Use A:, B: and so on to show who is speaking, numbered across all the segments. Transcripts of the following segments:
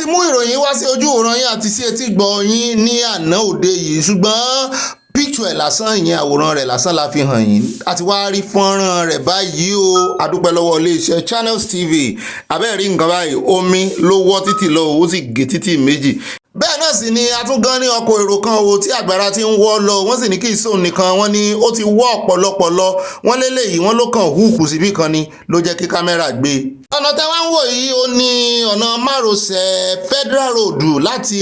A: ti mú ìròyìn wá sí ojú ìran yín àti sí etí gbọ́ yín ní àná òde yìí, ṣùgbọ́n píkṣọ ẹ̀ lásán, ìyẹn àwòrán rẹ̀ lásán la fi hàn yín. àti wá rí fọ́nrán rẹ̀ báyìí o. adúpẹ́ lọ́wọ́ iléeṣẹ́ Channels TV. abẹ́ẹ̀rí nǹkan báyìí, omi ló wọ́ títì lọ, ó sì gé títì méjì. bẹ́ẹ̀ náà sì ni a tún gan ní ọkọ̀ èrò kan o tí àgbàrá ti ń wọ́ lọ. wọ́n sì ní kí ìsòun nìkan, wọ́n ní ó ti wọ́ ọ̀pọ̀lọpọ̀ lọ. wọ́n lélẹ́yìí wọ́n ló kàn húùkù síbì kan ni ló jẹ́ kí kámẹ́rà gbé. ọ̀nà tẹ́ wá ń wò yìí ó ní ọ̀nà márosẹ̀ Federal Road láti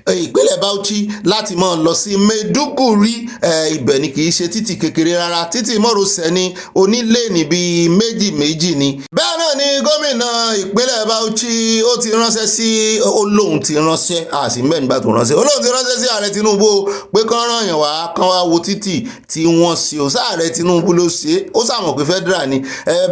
A: ìpínlẹ̀ Bauchi láti máa lọ sí Maiduguri. ibẹ̀ ni kì í ṣe títì kékeré rárá, títì márosẹ̀ ni oníléènì bíi méjì ni. bẹ́ẹ̀ náà ni gómìnà ìpínlẹ̀ Bauchi ó ti ránṣẹ́ sí olóhùn ti ránṣẹ́ àsìmẹ́ nígbà tó ránṣẹ́ olóhùn ti ránṣẹ́ sí ààrẹ Tinubu pé kán ràn yàn wá kán wá wo títì tí wọ́n ṣe ó sáàrẹ Tinubu ló ṣe ó sàmọ̀ pé federal ni.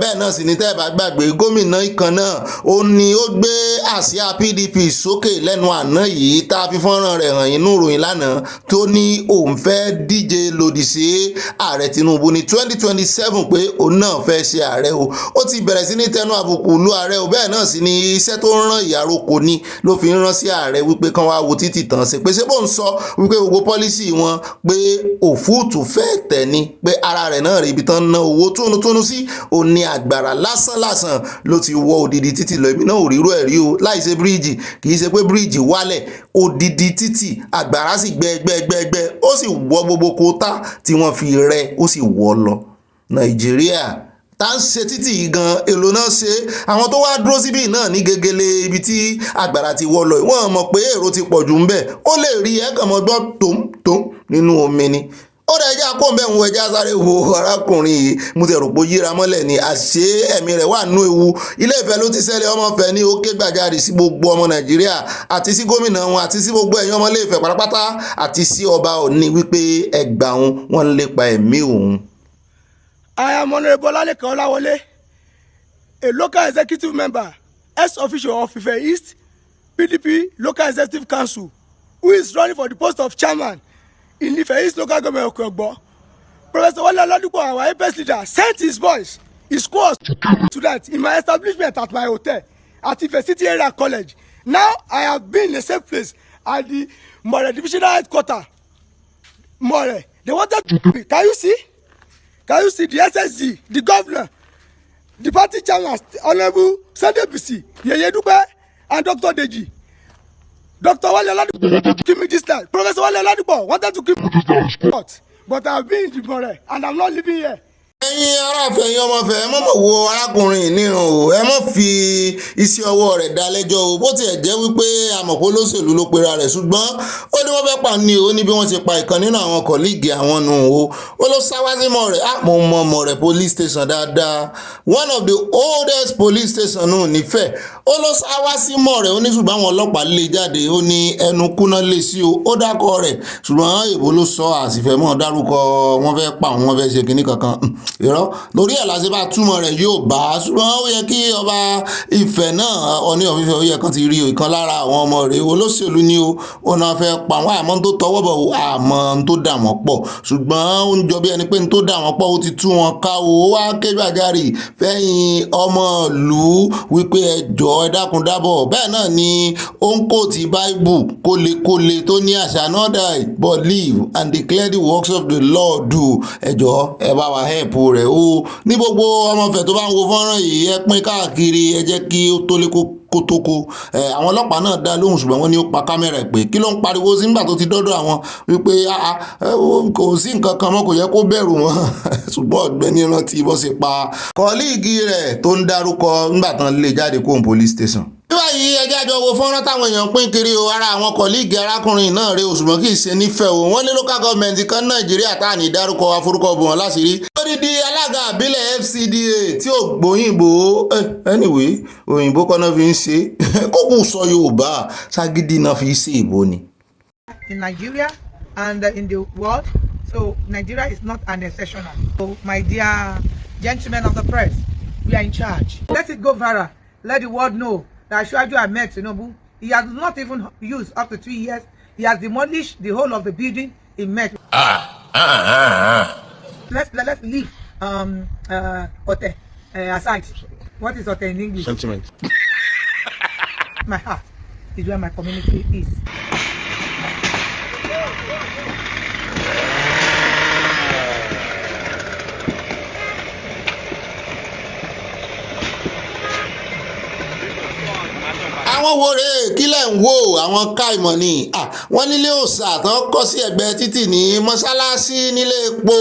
A: bẹ́ẹ̀ náà sì ni tẹ́ ẹ bá gbàgbé gómìnà ìkan náà ó ní ó gbé àsíá PDP sókè lẹ́nu àná yìí tá a fi fọ́nrán rẹ̀ hàn inú ìròyìn lánàá tó ní òun fẹ́ díje lòdì sí ààrẹ Tinubu ní 2027 pé òun náà fẹ́ ṣe ààrẹ o. ó ti bẹ̀rẹ̀ sí ní tẹnu àbùkù lu ààrẹ o. bẹ́ẹ̀ náà sì ni iṣẹ́ tó ń rán ìyàrókò ni ló fi ń rán sí ààrẹ wípé kán wá wo títì tán ṣe pé ṣé bó ń sọ wípé gbogbo pọ́lísì wọn pé òfúùtù fẹ́ tẹ̀ ni pé ara rẹ̀ náà rí ibi tán ná owó túnútúnú sí òní àgbàrá lásán ló ti wọ odidi títì lọ. èmi náà ò rírú ẹ̀ rí o láì ṣe bíríìjì, kì í ṣe pé bíríìjì wálẹ̀, odidi títì àgbàrá sì gbẹgbẹgbẹ ó sì wọ gbogbo kótà tí wọ́n fi rẹ ó sì wọ́ lọ. Nàìjíríà tá ń ṣe títì yìí gan èlò náà ṣe àwọn tó wá dúró síbí náà ní gegele ibi tí àgbàrá ti wọ́ lọ wọ́n mọ̀ pé èrò ti pọ̀ jù ń bẹ̀. ó lè rí ẹ̀kan mọ́ gbọ́ tòm nínú omi ni. ó dẹ̀ ẹja kó mbẹ́ ń wọ ẹja sáré wo arákùnrin yìí mo ti rò pé ó yíra mọ́lẹ̀ ni àṣé ẹ̀mí rẹ̀ wà nínú ewu. Ilé Ifẹ̀ ló ti ṣẹlẹ̀ ọmọfẹ́ ní ó ké gbàjarè sí gbogbo ọmọ Nàìjíríà àti sí gómìnà wọn àti sí gbogbo ẹ̀yin ọmọ Ilé Ifẹ̀ pátápátá àti sí ọba Ọ̀ọ̀ni wípé ẹgbà òun wọ́n ń lépa ẹ̀mí òun.
B: I am Honorable Laleka Olawole, a local executive member, ex-official of Ife East PDP Local Executive Council, who is running for the post of chairman in Ife East Local Government of Gbogbo. Professor Wale Oladipo, our APS leader, sent his boys, his squads to that in my establishment at my hotel at Ife City Area College. Now I have been in a safe place at the More Divisional Headquarters. More, they wanted to be. Can you see? Can you see the SSG, the governor, the party chairman, Honorable Sunday Bisi, Yeye Dupe, and Dr. Deji. Dr. Wale Oladipo give me this time. Professor Wale Oladipo wanted to give me this time. But I've been in the More and I'm not living here.
A: ẹ̀yin aráàfẹ́ ẹ̀yin ọmọfẹ́ ẹ mọ̀ wo arákùnrin níran o. ẹ mọ̀ fi iṣẹ́ ọwọ́ rẹ̀ dá lẹ́jọ́ o. bó tiẹ̀ jẹ́ wípé amọ̀pọ̀ olóṣèlú ló pera rẹ̀ ṣùgbọ́n ó ní wọ́n fẹ́ pa ní o ní bí wọ́n ti pa ìkan nínú àwọn kọ̀líìgì àwọn nù o. ó ló sáwá sí Mọ̀rẹ́ mo mọ Mọ̀rẹ́ police station dáadáa, one of the oldest police station nù nífẹ̀ẹ́. ó ló sáwá sí Mọ̀rẹ́ ó ní ṣùgbọ́n àwọn ọlọ́pàá lé jáde ó ní ẹnu kúná lé sí o. ó dákọ̀ rẹ̀ ṣùgbọ́n èbó ló sọ àsìfẹ́ mọ́ dárúkọ wọ́n fẹ́ pa wọ́n fẹ́ ṣe kinní kankan irọ́ lórí ẹ̀ láti bá túmọ̀ rẹ̀ yóò bá a. ṣùgbọ́n ó yẹ kí ọba Ifẹ̀ náà Ọọ̀ni of Ifẹ̀ ó yẹ kan ti rí ìkan lára àwọn ọmọ rẹ̀ olóṣèlú ni ó náà fẹ́ pa wọ́n àmọ́ tó tọwọ́ bọ̀ àmọ́ tó dà wọ́n pọ̀ ṣùgbọ́n ó ń jọ bí ẹni pé tó dà wọ́n pọ̀ ó ti tú wọn ká o. ó wá ké gbàjarè fẹ́yìn ọmọ ìlú wípé ẹ jọ̀ọ́ ẹ dákun dábọ̀. bẹ́ẹ̀ náà ni ó ń kó ti Bible kólekóle tó ní àṣà not die but live and declare the works of the Lord do. ẹ jọ̀ọ́ ẹ bá wa help rẹ̀ o. ní gbogbo ọmọfẹ́ tó bá ń wo fọ́nrán yìí ẹ pín káàkiri ẹ jẹ́ kí ó tó lé kótókó. àwọn ọlọ́pàá náà dá lóhùn ṣùgbọ́n wọ́n ní ó pa kámẹ́rà pé kí ló ń pariwo sí nígbà tó ti dọ́dọ̀ àwọn wípé kò sí nǹkan kan mọ́ kò yẹ kó bẹ̀rù wọn. ṣùgbọ́n Ọ̀gbẹ́ni rántí bó ṣe pa kọ́líìgì rẹ̀ tó ń dárúkọ nígbà tán lè jáde kó police station. báyìí ẹjẹ́ àjọ wo fọ́nrán táwọn èèyàn pín kiri o. ara àwọn kọ̀líìgì arákùnrin náà rèé ṣùgbọ́n kì í ṣe nífẹ̀ẹ́ o. wọ́n ní local government kan Nàìjíríà tá à ní dárúkọ aforúkọ bò wọ́n láṣìírí. odidi alága àbílẹ̀ FCDA tí ò gbóyìnbó anyway òyìnbó kan náà fi ń ṣe kókò sọ Yorùbá ságídí náà fi ṣe ìbò ni.
C: In Nigeria and in the world, so Nigeria is not an exceptional. So my dear gentlemen of the press, we are in charge. Let it go viral. Let the world know that Asiwaju Ahmed Tinubu, he has not even used up to 2 years. He has demolished the whole of the building he met. Let's leave hotel aside. What is hotel in English?
B: Sentiment.
C: My heart is where my community is.
A: àwọn wo rèé kílẹ̀ ń wò àwọn káìmọ̀ ni wọ́n nílé òòṣà tán kọ́ sí ẹ̀gbẹ́ títì ní mọ́ṣáláṣí nílé epo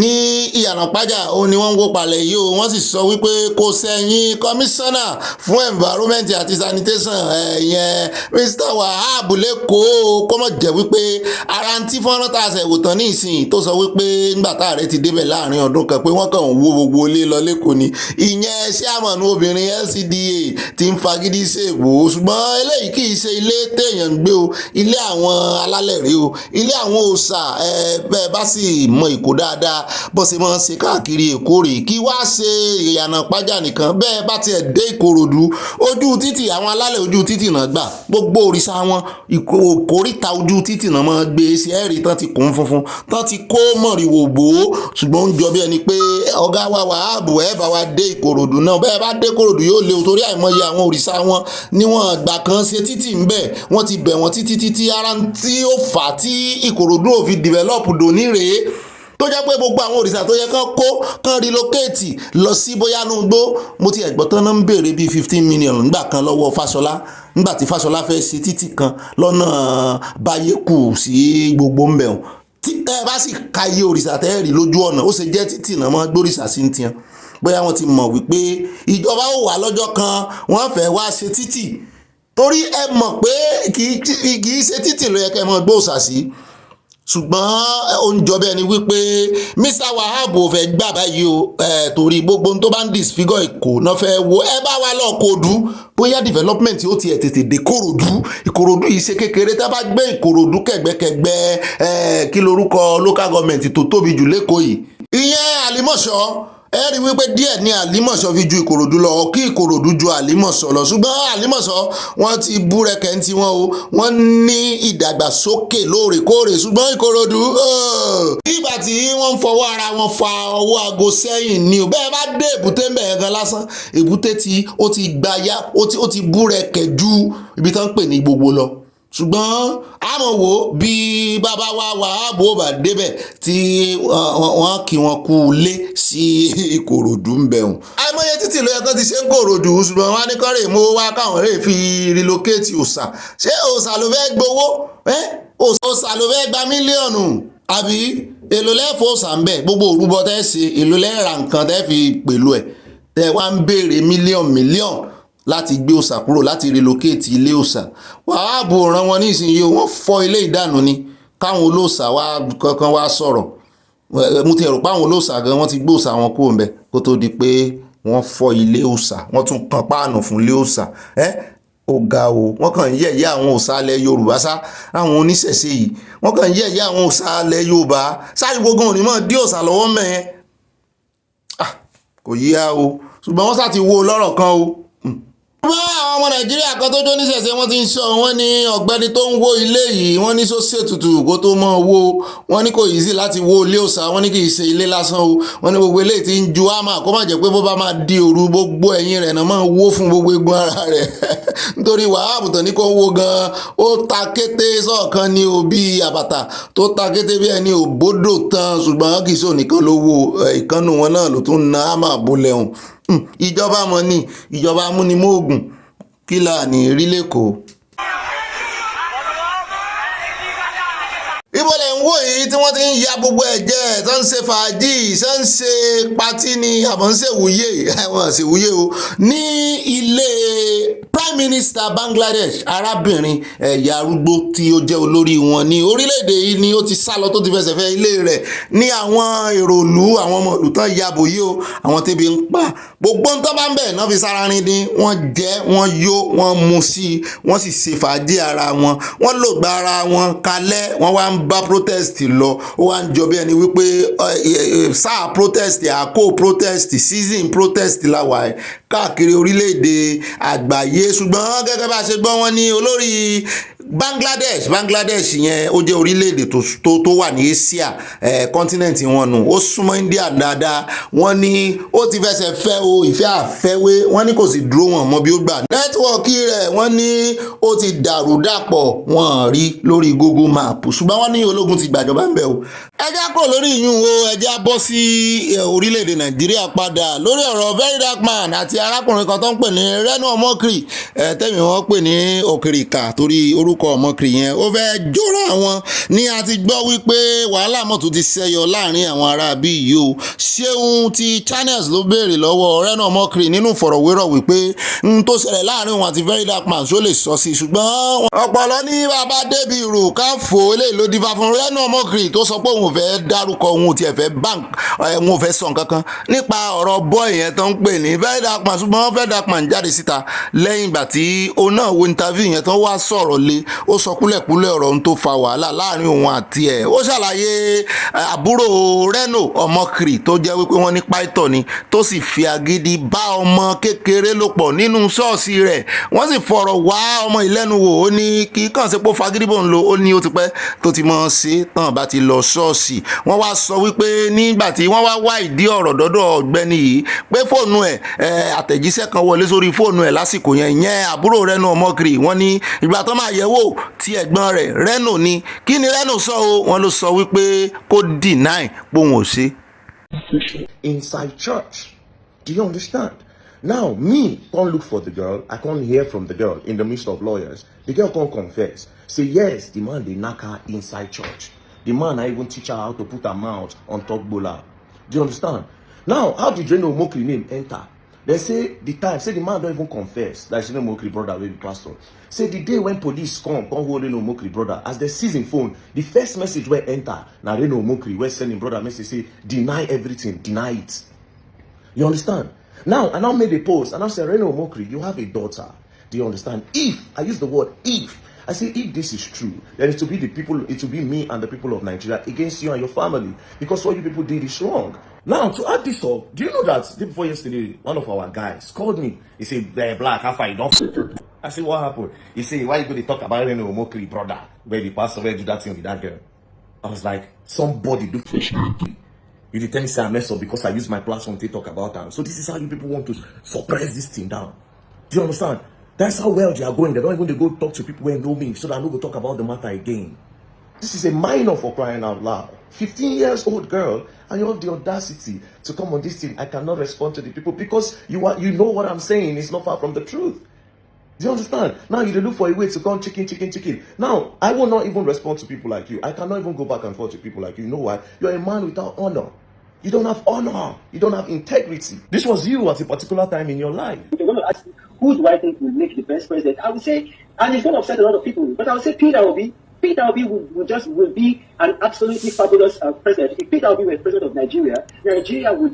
A: ní ìyànàpájà òun ni wọ́n ń wó palẹ̀ yìí o wọ́n sì sọ wípé kò sẹ́yìn kọmíṣánná fún environment àti sanitation ìyẹn Mr. Wahab lẹ́kọ̀ọ́ kó mọ̀ jẹ́ wípé ara ń tí fọ́nrán tá a ṣẹ̀ wò tán ní ìsìn tó sọ wípé nígbà tá ààrẹ ti débẹ̀ láàrin ọdún kan pé wọ́n kàn ń wó gbogbo ilé lọ lẹ́kọ̀ọ́ ni ìyẹn ṣíàmọ̀nù obìnrin LCDA ti ń fagídí ṣègbò ṣùgbọ́n eléyìí kì í ṣe ilé téèyàn ń gbé o ilé àwọn alálẹ̀ rèé o ilé àwọn òòṣà bẹ́ẹ̀ bá sì mọ Èkó dáadáa bó ṣe máa ń ṣe káàkiri Èkó rèé kí wá ṣe ìyànà pájà nìkan bẹ́ẹ̀ bá tiẹ̀ dé Ìkòròdú ojú títì àwọn alálẹ̀ ojú títì náà gbà gbogbo òrìṣà wọn ìkórìtà ojú títì náà máa gbé sí ẹ̀rí tán ti kún funfun tán ti kó mọ̀rìwò bò ó ṣùgbọ́n ó ń jọ bí ẹni pé ọ̀gá wa Wahab ẹ̀ bá wa dé Ìkòròdú náà bẹ́ẹ̀ bá dé Ìkòròdú yóò léwu torí àìmọye àwọn òrìṣà wọn níwọ̀n àgbà kan ṣe títì ń bẹ̀ wọ́n ti bẹ̀ wọ́n títí ara tí ó fà á tí Ìkòròdú ò fi develop dòní rèé tó jẹ́ pé gbogbo àwọn òrìṣà tó yẹ kán relocate lọ sí bóyá nù gbó mo ti ẹ̀gbọ́n tán náà ń béèrè bíi 15 million nígbà kan lọ́wọ́ Fáṣọlá nígbà tí Fáṣọlá fẹ́ ṣe títì kan lọ́nà Báyékù sí gbogbo ń bẹ̀rùn tí ẹ bá sì ka iye òrìṣà tẹ́ rí lójú ọ̀nà ó ṣe jẹ́ títì náà mọ́ gbóríṣà sí ti hàn bóyá wọ́n ti mọ̀ wípé ìjọba ó wà lọ́jọ́ kan wọ́n fẹ́ wá ṣe títì torí ẹ mọ̀ pé kì í ṣe títì ló yẹ kẹ́ mọ́ gbóòṣà sí ṣùgbọ́n ó ń jọ bẹ́ẹ̀ ni wípé Mr. Wahab ò fẹ́ gbà báyìí o torí gbogbo tó bá ń disfigure Èkó náà fẹ́ wo ẹ bá wa lọ Kòròdú bóyá development ó tiẹ̀ tètè dé Ìkòròdú yìí ṣe kékeré tá a bá gbé Ìkòròdú kẹ̀gbẹ́kẹ̀gbẹ́ kí lorúkọ local government tó tóbi jù lẹ́kọ̀ọ́ yìí ìyẹn Àlímọ̀ṣọ́ ẹ rí wípé díẹ̀ ní Àlímọ̀ṣọ́ fi ju Ìkòròdú lọ kí Ìkòròdú ju Àlímọ̀ṣọ́ lọ ṣùgbọ́n Àlímọ̀ṣọ́ wọ́n ti búrẹ́kẹ̀ ń tiwọn o wọ́n ní ìdàgbàsókè lóòrèkóòrè ṣùgbọ́n Ìkòròdú nígbà tí wọ́n ń fọwọ́ ara wọn fa ọwọ́ aago sẹ́yìn ni o bẹ́ẹ̀ bá dé èbúté ń bẹ̀rẹ̀ gan lásán èbúté tí ó ti gbáyà ó ti búrẹ́kẹ̀ ju ibi tán ń pè ní Gbogbo lọ ṣùgbọ́n àmọ́ wo bí bàbá wa Wahab ò bá débẹ̀ tí wọ́n kí wọn kú lé sí Ìkòròdú ń bẹ̀rùn. àìmọye títì ló yẹ kán ti ṣe ń Kòròdú ṣùgbọ́n wọn á ní kọ́rẹ́ mú wá káwọn rèé fi relocate òòṣà ṣé òòṣà ló fẹ́ gbowó òòṣà ló fẹ́ gba mílíọ̀nù àbí èlò lẹ́fọ̀ òòṣà ń bẹ̀ gbogbo òrúbọ tẹ́ ṣe èlò lẹ́ra nǹkan tẹ́ fi pẹ̀lú ẹ̀ tẹ́ wá ń béèrè mílíọ̀nù láti gbé òòṣà kúrò láti relocate ilé òòṣà Wahab ràn wọn nísìnyí wọ́n fọ́ ilé ìdànù ni káwọn olóòṣà wá kankan wá sọ̀rọ̀ mo ti rò pé àwọn olóòṣà gan wọ́n ti gbé òòṣà wọn kúrò ńbẹ̀ kó tó di pé wọ́n fọ́ ilé òòṣà wọ́n tún kan páànù fún ilé òòṣà ó ga o wọ́n kàn ń yẹ̀yẹ́ àwọn òòṣà ilẹ̀ Yorùbá sá àwọn oníṣẹ̀ṣe yìí wọ́n kàn ń yẹ̀yẹ́ àwọn òòṣà ilẹ̀ Yorùbá sáré gbogbo òní mọ́ dí òòṣà lọ́wọ́ mẹ́yẹn kò yíya o ṣùgbọ́n wọ́n sá ti wo lọ́rọ̀ kan o wọ́n àwọn ọmọ Nàìjíríà kan tó jó níṣẹ̀ṣe wọ́n ti ń sọ wọ́n ní ọ̀gbẹ́ni tó ń wó ilé yìí wọ́n ní sósì ètùtù kó tó mọ́ wó wọ́n ní kò yìí sí láti wó ilé òòṣà wọ́n ní kì í ṣe ilé lásán o wọ́n ní gbogbo eléyìí ti ń ju àmà kó má jẹ́ pé bó bá máa di òru gbogbo ẹ̀yìn rẹ̀ náà máa wó fún gbogbo egun ara rẹ̀ nítorí Wahab tó ní kó wó gan ó ta kété sọ̀kan ní òbí àbàtà tó ta kété bí ẹni òbódò tán ṣùgbọ́n kì í ṣe nìkan ló wó ìkànnù wọn náà ló tún ná àmà bólẹ̀ hùn ìjọba mọ̀ ní ìjọba amúnimóògùn kí là ní rí lẹ́kọ̀ọ́. ibo lẹ̀ ń wò yìí tí wọ́n ti ń ya gbogbo ẹ̀jẹ̀ tó ń ṣe fàájì ṣe ń ṣe patí ni àbọ̀ ń ṣèwúyè àwọn ṣèwúyè o ní ilé Prime Minister Bangladesh arábìnrin ẹ̀yà arúgbó tí ó jẹ́ olórí wọn ní orílẹ̀-èdè yìí ni ó ti sá lọ tó ti fẹsẹ̀ fẹ́ ilé rẹ̀ ní àwọn èrò ìlú àwọn ọmọ ìlú tán yabò yìí o àwọn tẹ́bi ń pa gbogbo ń tọ́ bá ń bẹ̀ náà fi sára rin ni wọ́n jẹ wọ́n yó wọ́n mu sí i wọ́n sì ṣe fàájì ara wọn wọ́n lò gba ara wọn kalẹ̀ wọ́n wá ń bá protest lọ ó wá ń jọ bí ẹni wípé sáà protest àkó protest season protest láwà ẹ̀ káàkiri orílẹ̀-èdè àgbáyé ṣùgbọ́n gẹ́gẹ́ bá ṣe gbọ́ wọn ní olórí Bangladesh yẹn ó jẹ́ orílẹ̀-èdè tó wà ní Asia continent wọn nù, ó súnmọ́ India dáadáa. Wọ́n ní ó ti fẹsẹ̀ fẹ́ o, ìfẹ́ àfẹ́wé, wọ́n ní kò sì dúró wọn mọ́ bí ó gbà. Nẹ́tíwọ̀kì rẹ̀ wọ́n ní ó ti dàrú dàpọ̀, wọ́n rí lórí Google Map, ṣùgbọ́n wọ́n ní ológun ti gbàjọba ń bẹ̀ o. ẹ já kúrò lórí ìyún o, ẹ já bọ́ sí orílẹ̀-èdè Nàìjíríà padà lórí ọ̀rọ̀ Very Dark Man àti arákùnrin kan tó ń pè ní Reno Omokri, tẹ́mi wọ́n pè ní Òkìrìkà torí orúkọ Omokri yẹn ó fẹ́ jóra wọn. Ní a ti gbọ́ wípé wàhálà mọ́tò ti ṣẹyọ láàrin àwọn ará bí yìí o. Ṣéun ti Channels ló béèrè lọ́wọ́ Reno Omokri nínú ìfọ̀rọ̀wérọ̀ wípé n tó ṣẹlẹ̀ láàrin wọn àti Very Dark Man ṣó lè sọ sí, ṣùgbọ́n ọ̀pọ̀lọ́ ní bàbá débi rù ká fò eléyìí ló dífá fún Reno Omokri tó sọ pé òun ò fẹ́ dárúkọ, òun ò tiẹ̀ fẹ́ bank, òun ò fẹ́ sọ nǹkan kan nípa ọ̀rọ̀ boy yẹn tó ń pè ní Very Dark Man, ṣùgbọ́n Very Dark Man jáde síta lẹ́yìn ìgbà tí òun náà wo interview yẹn tó wá sọ̀rọ̀ lé, ó sọ kúlẹ̀kúlẹ̀ ọ̀rọ̀ ohun tó fa wàhálà láàrin òun àti ẹ̀. Ó ṣàlàyé àbúrò Reno Omokri tó jẹ́ wípé wọ́n ní pàìtọ́ ni, tó sì fi agídí bá ọmọ kékeré lò pọ̀ nínú ṣọ́ọ̀ṣì rẹ̀. Wọ́n sì fọ̀rọ̀ wá ọmọ ìlẹ́nu wò, ó ní kí kàn ṣe pé ó fagídí bò ń lo, ó ní ó ti pẹ́ tó ti mọ̀ ṣe tán bá ti lọ ṣọ́ọ̀ṣì. Wọ́n wá sọ wípé nígbà tí wọ́n wá ìdí ọ̀rọ̀ dọ́dọ̀ ọ̀gbẹ́ni yìí pé fóònù ẹ̀ àtẹ̀jíṣẹ́ kan wọlé sórí fóònù ẹ̀ lásìkò yẹn, ìyẹn àbúrò Reno Omokri. Wọ́n ní ìgbà tó máa yẹ̀wò tí ẹ̀gbọ́n rẹ̀ Reno ni. Kí ni Reno sọ o? Wọ́n ló sọ wípé kó deny póun ò ṣe.
D: Inside church. Do you understand? Now, me can't look for the girl. I can't hear from the girl in the midst of lawyers. The girl can't confess. Say, yes, the man, they knock her inside church. The man, I even teach her how to put her mouth on top bola. Do you understand? Now, how did Reno Omokri name enter? They say the time, say the man don't even confess. That's Reno Omokri brother, baby pastor. Say the day when police come hold Reno Omokri brother, as they seize him phone, the first message where enter, now Reno Omokri, where sending brother message say, deny everything, deny it. You understand? Now, I now made a post, and I said, Reno Omokri, you have a daughter. Do you understand? If, I use the word if, I say if this is true, then it will be the people, it will be me and the people of Nigeria against you and your family, because what you people did is wrong. Now, to add this up, do you know that day before yesterday, one of our guys called me. He said, Black, how far you don't? I said, what happened? He said, why you going to talk about Reno Omokri, brother, where the pastor where do that thing with that girl? I was like, somebody do you did tell me say I mess up because I use my platform to talk about them. So this is how you people want to suppress this thing down. Do you understand? That's how well they are going. They don't even go talk to people who know me, so that I don't go talk about the matter again. This is a minor, for crying out loud. 15 years old girl, and you have the audacity to come on this thing. I cannot respond to the people because you know what I'm saying is not far from the truth. Do you understand? Now you look for a way to come chicken. Now, I will not even respond to people like you. I cannot even go back and forth to people like you. You know why? You're a man without honor. You don't have honor. You don't have integrity. This was you at a particular time in your life.
E: They're going to ask me, who do I think will make the best president? I would say, and it's going to upset a lot of people, but I would say Peter Obi. Peter Obi will be an absolutely fabulous president. If Peter Obi were president of Nigeria, Nigeria would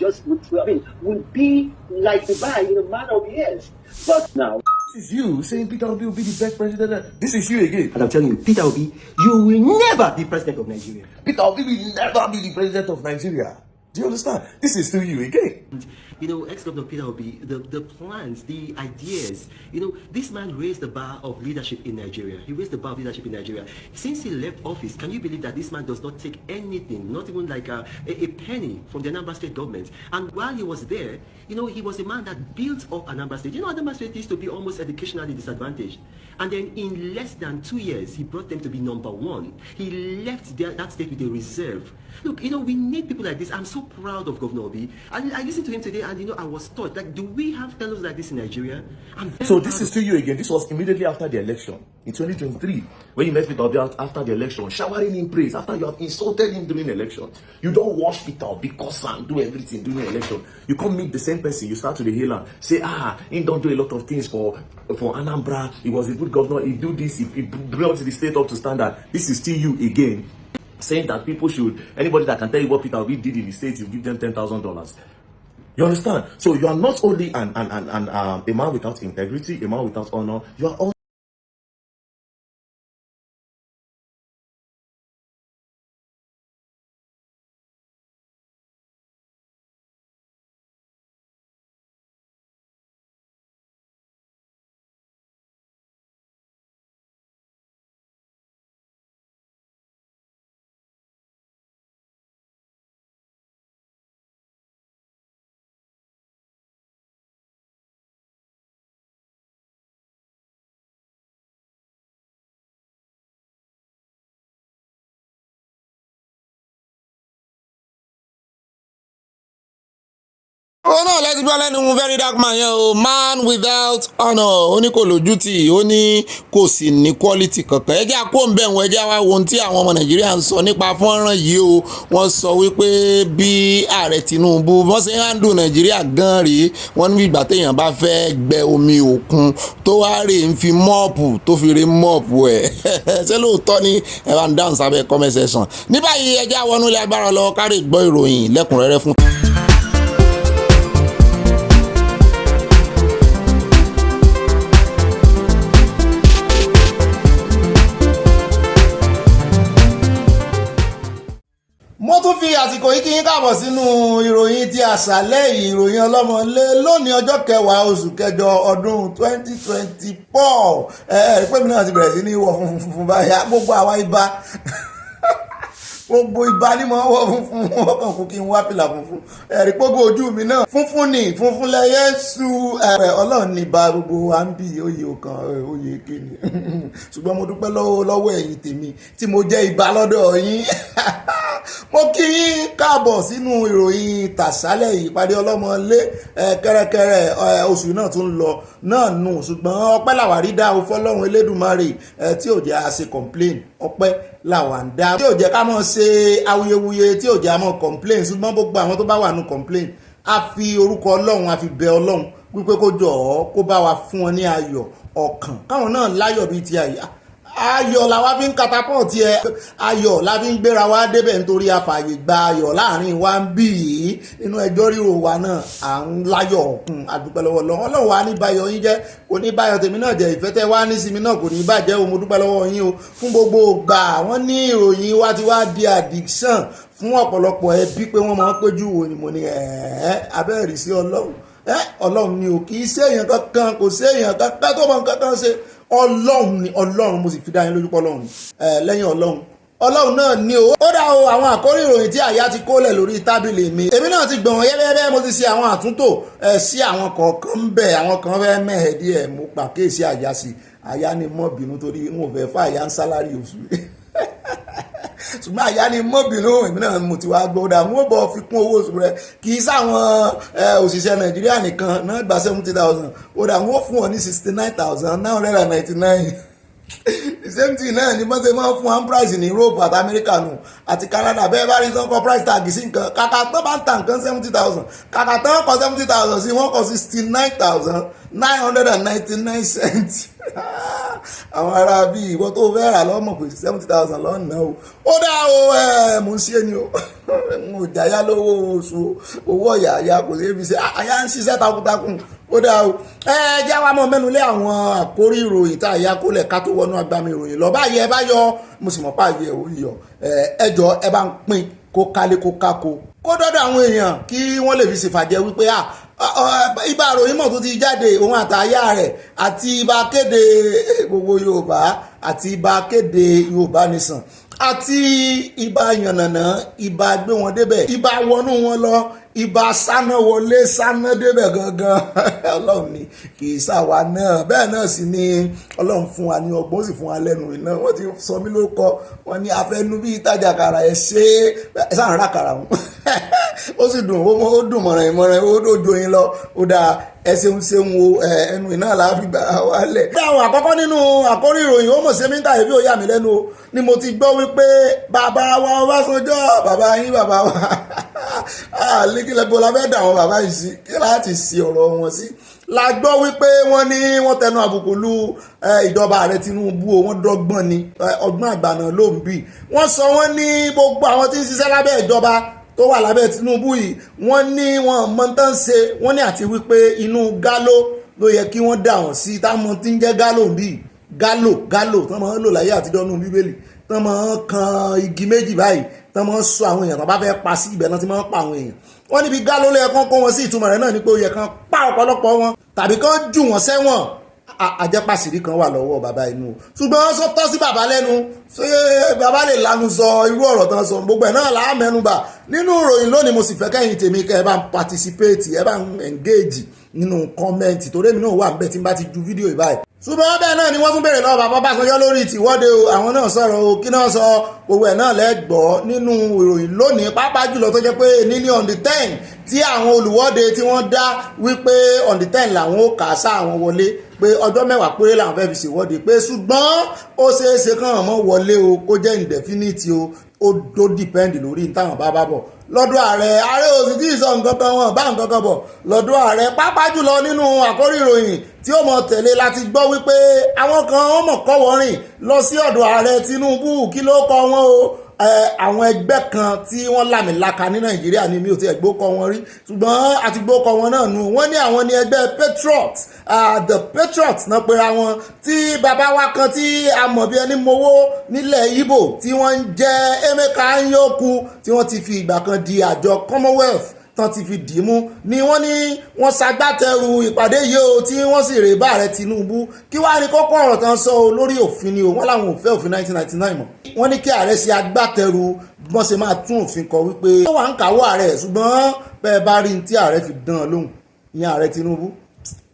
E: be like Dubai in a matter of years. But now,
D: this is you saying Peter Obi will be the best president. This is you again.
E: and I'm telling you, Peter Obi, you will never be president of Nigeria.
D: Peter Obi will never be the president of Nigeria. Do you understand? This is still you again.
F: You know, ex-governor Peter Obi, the plans, the ideas, you know, this man raised the bar of leadership in Nigeria. He raised the bar of leadership in Nigeria. Since he left office, can you believe that this man does not take anything, not even like a penny from the Anambra State government? And while he was there, you know, he was a man that built up Anambra State. You know, Anambra State used to be almost educationally disadvantaged. And then in less than 2 years, he brought them to be #1. He left that state with a reserve. Look, you know, we need people like this. I'm so proud of Governor Obi. And I listened to him today, and you know, I was taught, like, do we have fellows like this in Nigeria?
D: So this is still you again. This was immediately after the election in 2023, when you met Peter Obi after the election, showering in praise after you have insulted him during the election. You don't wash Peter Obi, because and do everything during the election. You come meet the same person, you start to the hail him, say, he don't do a lot of things for Anambra. He was a good governor. He do this. He brought the state up to standard. This is still you again, saying that people should, anybody that can tell you what Peter Obi did in the state, you give them $10,000. You understand? So you are not only a man without integrity, a man without honor, you are also
A: òun náà lẹ́tí gbọ́ lẹ́nu very dark man yẹn o, man without honour. Ó ní kò lójútì, ó ní kò sì ní quality kankan. Ẹ jẹ́ àkó ń bẹ̀ wọ́n, ẹ jẹ́ wá wo ohun tí àwọn ọmọ Nàìjíríà ń sọ nípa fọ́nrán yìí o. Wọ́n sọ wípé bí ààrẹ Tinubu wọ́n ṣe ń handle Nàìjíríà gan rèé, wọ́n ní ìgbà téèyàn bá fẹ́ gbẹ omi òkun tó wá rè ń fi mọ́ọ̀pù tó fi re mọ́ọ̀pù ẹ̀. Ṣé lóòótọ́ ni ẹ bá ń dáhùn sábẹ́ comment section. Ní báyìí ẹ jẹ́ àwọn ilé agbára lọ kárí gbọ́ ìròyìn lẹ́kùnrẹ́rẹ́ fún. Mo tún fi àsìkò yìí kí yín káàbọ̀ sínú ìròyìn ti àṣálẹ́ yìí, ìròyìn ọlọ́mọlé lónìí ọjọ́ 10 oṣù kẹjọ ọdún 2024. Pé mi náà ti bẹ̀rẹ̀ sí ní wọ̀ funfun báyà, gbogbo àwa ibà gbogbo ibà ní mọ̀ wọ́ funfun, wọ́n kàn fún kí n wá fìlà funfun. Ẹ̀rí gbogbo ojú mi náà funfun ni, funfun lẹ́yẹ sú. Ọlọ́run ní ibà gbogbo wa ń bì oyè ọ̀kan oyè kéde. Ṣùgbọ́n mo dúpẹ́ lọ́wọ́ ẹ̀yin tèmi tí mo jẹ́ ibà lọ́dọ̀ yín. Mo kí yín káàbọ̀ sínú ìròyìn tàṣálẹ̀ ìpàdé ọlọ́mọlé. Kẹ́rẹ́kẹ́rẹ́ oṣù náà tún lọ náà nù, ṣùgbọ́n ọpẹ́ làwárí dá o fọ́lọ́run Elédùmarè tí ò jẹ́ a ṣe complain, ọpẹ́ làwa ń dá tí ò jẹ́ ká mọ̀ ṣe awuyewuye, tí ò jẹ́ a mọ̀ complain. Ṣùgbọ́n gbogbo àwọn tó bá wà nù complain a fi orúkọ Ọlọ́run a fi bẹ Ọlọ́run wípé kó jọ̀ọ́ kó bá wa fún wọn ní ayọ̀ ọkàn, káwọn náà láyọ̀ bíi ti ayọ̀ làwa fi ń catapult ẹ, ayọ̀ la fi ń gbéra wa débẹ̀ nítorí àfààyè gba ayọ̀ láàrin wa ń bì í nínú ẹjọ́ ríro wa náà à ń láyọ̀ ọ̀kun àdúpẹ́ lọ́wọ́ Ọlọ́run wa ní báyọ̀ yín jẹ́, kò ní báyọ̀ tèmi náà jẹ́, ìfẹ́ tẹ́ wá ní sí mi náà kò ní bàjẹ́ o. Mo dúpẹ́ lọ́wọ́ yín o fún gbogbo ìgbà. Wọ́n ní ìròyìn wa ti wá di addiction fún ọ̀pọ̀lọpọ̀ ẹbí pé wọ́n máa ń péjú wo ni mo ní abẹ́rẹ́ sí Ọlọ́run. Ọlọ́run ni o, kì í ṣe èèyàn kankan, kò sí èèyàn kankan tó mọ nǹkan kan ṣe. Ọlọ́run ni, Ọlọ́run mo sì fi dá yín lójú pọ̀ Ọlọ́run lẹ́yìn Ọlọ́run náà ni o. Ó dá o àwọn àkórí ìròyìn tí àyà ti kólẹ̀ lórí tábìlì mi, èmi náà ti gbọ̀n yẹ́bẹ́yẹ́bẹ́. Mo ti ṣe àwọn àtúntò sí àwọn kọ̀ọ̀kan ń bẹ̀, àwọn kan fẹ́ mẹ́hẹ̀ díẹ̀. Mo pàkíyèsí àyà sí àyà ni mọ́ bínú torí n ò fẹ́ fà àyà ń sálárì oṣù ṣùgbọ́n àyà ni mọ́bìnú èmi náà mo ti wá gbọ́dọ̀ àwọn ò bọ̀ fi kún owó oṣù rẹ̀. Kì í sáwọn òṣìṣẹ́ Nàìjíríà nìkan náà gba 70,000, ó dà wọ́n fún ọ ní 69,999. The same thing náà ni wọ́n ṣe máa ń fún one price ní Europe àti America nù àti Canada. Bẹ́ẹ̀ bá rí sọ́n kọ price tag sí nǹkan, kàkà tán bá ń ta nǹkan 70,000, kàkà tán kọ 70,000 sí wọ́n kọ 69,999 cents. Àwọn ará bíi ìwọ tó fẹ́ rà lọ́mọ̀ pé 70,000 lọ́nà o. Ó dá o mo ń ṣe ni o mo jàyà lówó oṣù owó ọ̀yà àyà kò sí fi ṣe àyà ń ṣiṣẹ́ takuntakun. Ó dá o jẹ́ wá mọ́ mẹ́nu lé àwọn àkórí ìròyìn tá àyà kólẹ̀ ká tó wọnú agbami ìròyìn lọ. Báyìí ẹ bá yọ, mo sì mọ̀ páàyè ò yọ, ẹjọ́ ẹ bá ń pín kó kálé kó kákó kó dọ́dọ̀ àwọn èèyàn kí wọ́n lè fi ṣèfàjẹ́ wípé ibà ìròyìn mọ̀ tó ti jáde òun àtàyà rẹ̀ àti ibà kéde gbogbo Yorùbá àti ibà kéde Yorùbá nìsàn àti ibà yànnànà ibà gbé wọn débẹ̀ ibà wọnú wọn lọ ibà sáná wọlé sáná débẹ̀ gangan. Ọlọ́run ni kì í sáwa náà, bẹ́ẹ̀ náà sì ni Ọlọ́run fún wa ní ọgbọ́n, ó sì fún wa lẹ́nu iná. Wọ́n ti sọ mí lórúkọ, wọ́n ní afẹ́nu bí ìtajà kàrà ẹ̀ ṣe é sáà ń rà kàrà wọn. Ó sì dùn, ó dùn mọ̀ràn ìmọ̀ràn, ó dòjò yín lọ, ó dáa ẹsẹ̀un wo ẹnu iná láàfi gbà wálẹ̀. Bí àwọn àkọ́kọ́ nínú àkórí ìròyìn ó mọ̀ sí mí tàbí ó yà mí lẹ́nu o ni mo ti gbọ́ wípé bàbá wa Ọbásanjọ́, bàbá yín bàbá wa lẹ́gbẹ̀ẹ́ la fẹ́ dà wọn bàbá yìí sí kí láti sí ọ̀rọ̀ wọn sí. La gbọ́ wípé wọ́n ní wọ́n tẹnu àbùkù lu ìjọba ààrẹ Tinubu o, wọ́n dọ́gbọ́n ni ọgbọ́n àgbà náà ló ń bì. Wọ́n sọ wọ́n ní gbogbo àwọn tí ń ṣiṣẹ́ lábẹ́ ìjọba tó wà lábẹ́ Tinubu yìí wọ́n ní wọn mọ̀ tán ṣe, wọ́n ní àti wípé inú gálò ló yẹ kí wọ́n dà wọ́n sí. táwọn tí ń jẹ́ gálò ń bì gálò tán máa ń lò láyé àtijọ́ nínú Bíbélì, tán máa ń kan igi méjì báyìí, tán máa ń sọ àwọn èèyàn tán bá fẹ́ pa sí ibẹ̀ náà tí máa ń pa àwọn èèyàn. Wọ́n níbi gálò ló yẹ kán kó wọn sí, ìtumọ̀ rẹ̀ náà ni pé ó yẹ kán pa ọ̀pọ̀lọpọ̀ wọn tàbí kán jù wọ́n sẹ́wọ̀n. Àjẹpàṣírí kan wà lọ́wọ́ bàbá inú, ṣùgbọ́n sọ tọ́ sí bàbá lẹ́nu, ṣé bàbá lè lanu sọ irú ọ̀rọ̀ tán sọ gbogbo ẹ̀ náà láà mẹ́nubà nínú ìròyìn lónìí. Mo sì fẹ́ kẹ́yìn tèmi kẹ́ ẹ bá ń participate, ẹ bá ń engage nínú kọ́mẹ́ǹtì torí èmi náà wà níbẹ̀ tí n bá ti ju fídíò ìbáyìí ṣùgbọ́n bẹ́ẹ̀ náà ni wọ́n tún béèrè lọ́wọ́ bàbá Ọbásanjọ́ lórí tìwọ́de o, àwọn náà sọ̀rọ̀ o, kí náà sọ gbogbo ẹ̀ náà lẹ́gbọ́ nínú ìròyìn lónìí, pàápàá jùlọ tó jẹ́ pé níní on the 10 tí àwọn olùwọ́de tí wọ́n dá wípé on the 10 làwọn ó kà á sá àwọn wọlé, pé ọjọ́ mẹ́wàá péré làwọn fẹ́ fi ṣèwọ́de, pé ṣùgbọ́n ó ṣeéṣe kàn mọ́ wọlé o, kó jẹ́ indefinite o, ó dó depend lórí táwọn bá bọ̀ lọ́dọ̀ ààrẹ òsì tí ìsọ nǹkan kan wọn bá nǹkan kan bọ̀ lọ́dọ̀ ààrẹ, pàápàá jùlọ nínú àkórí ìròyìn tí ó mọ̀ tẹ̀lé láti gbọ́ wípé àwọn kan wọ́n mọ̀ kọ́ wọ́n rìn lọ sí ọ̀dọ̀ ààrẹ Tinubu, kí ló kọ́ wọn o, àwọn ẹgbẹ́ kan tí wọ́n làmìlaka ní Nàìjíríà ni mi ò ti ẹ̀gbó kọ́ wọn rí, ṣùgbọ́n àti gbó kọ́ wọn náà nù, wọ́n ní àwọn ní ẹgbẹ́ Patriots, the Patriots náà pera wọn, tí bàbá wa kan tí a mọ̀ bí ẹni mowó nílẹ̀ Ìgbò tí wọ́n ń jẹ́ Emeka Nyoku, tí wọ́n ti fi ìgbà kan di àjọ Commonwealth tán ti fi dìímú, ni wọ́n ní wọ́n ṣagbátẹrù ìpàdé yìí o, tí wọ́n sì rè bá ààrẹ Tinubu, kí wàá ní kókó ọ̀rọ̀ tán sọ lórí òfin ni o, wọ́n láwọn ò fẹ́ òfin 1999 mọ́, wọ́n ní kí ààrẹ ṣe agbátẹrù bọ́n ṣe máa tún òfin kọ wípé ó wà ń kàwọ́ ààrẹ, ṣùgbọ́n bẹ́ẹ̀ bá rí tí ààrẹ fi dán an lóhùn ìyẹn ààrẹ Tinubu,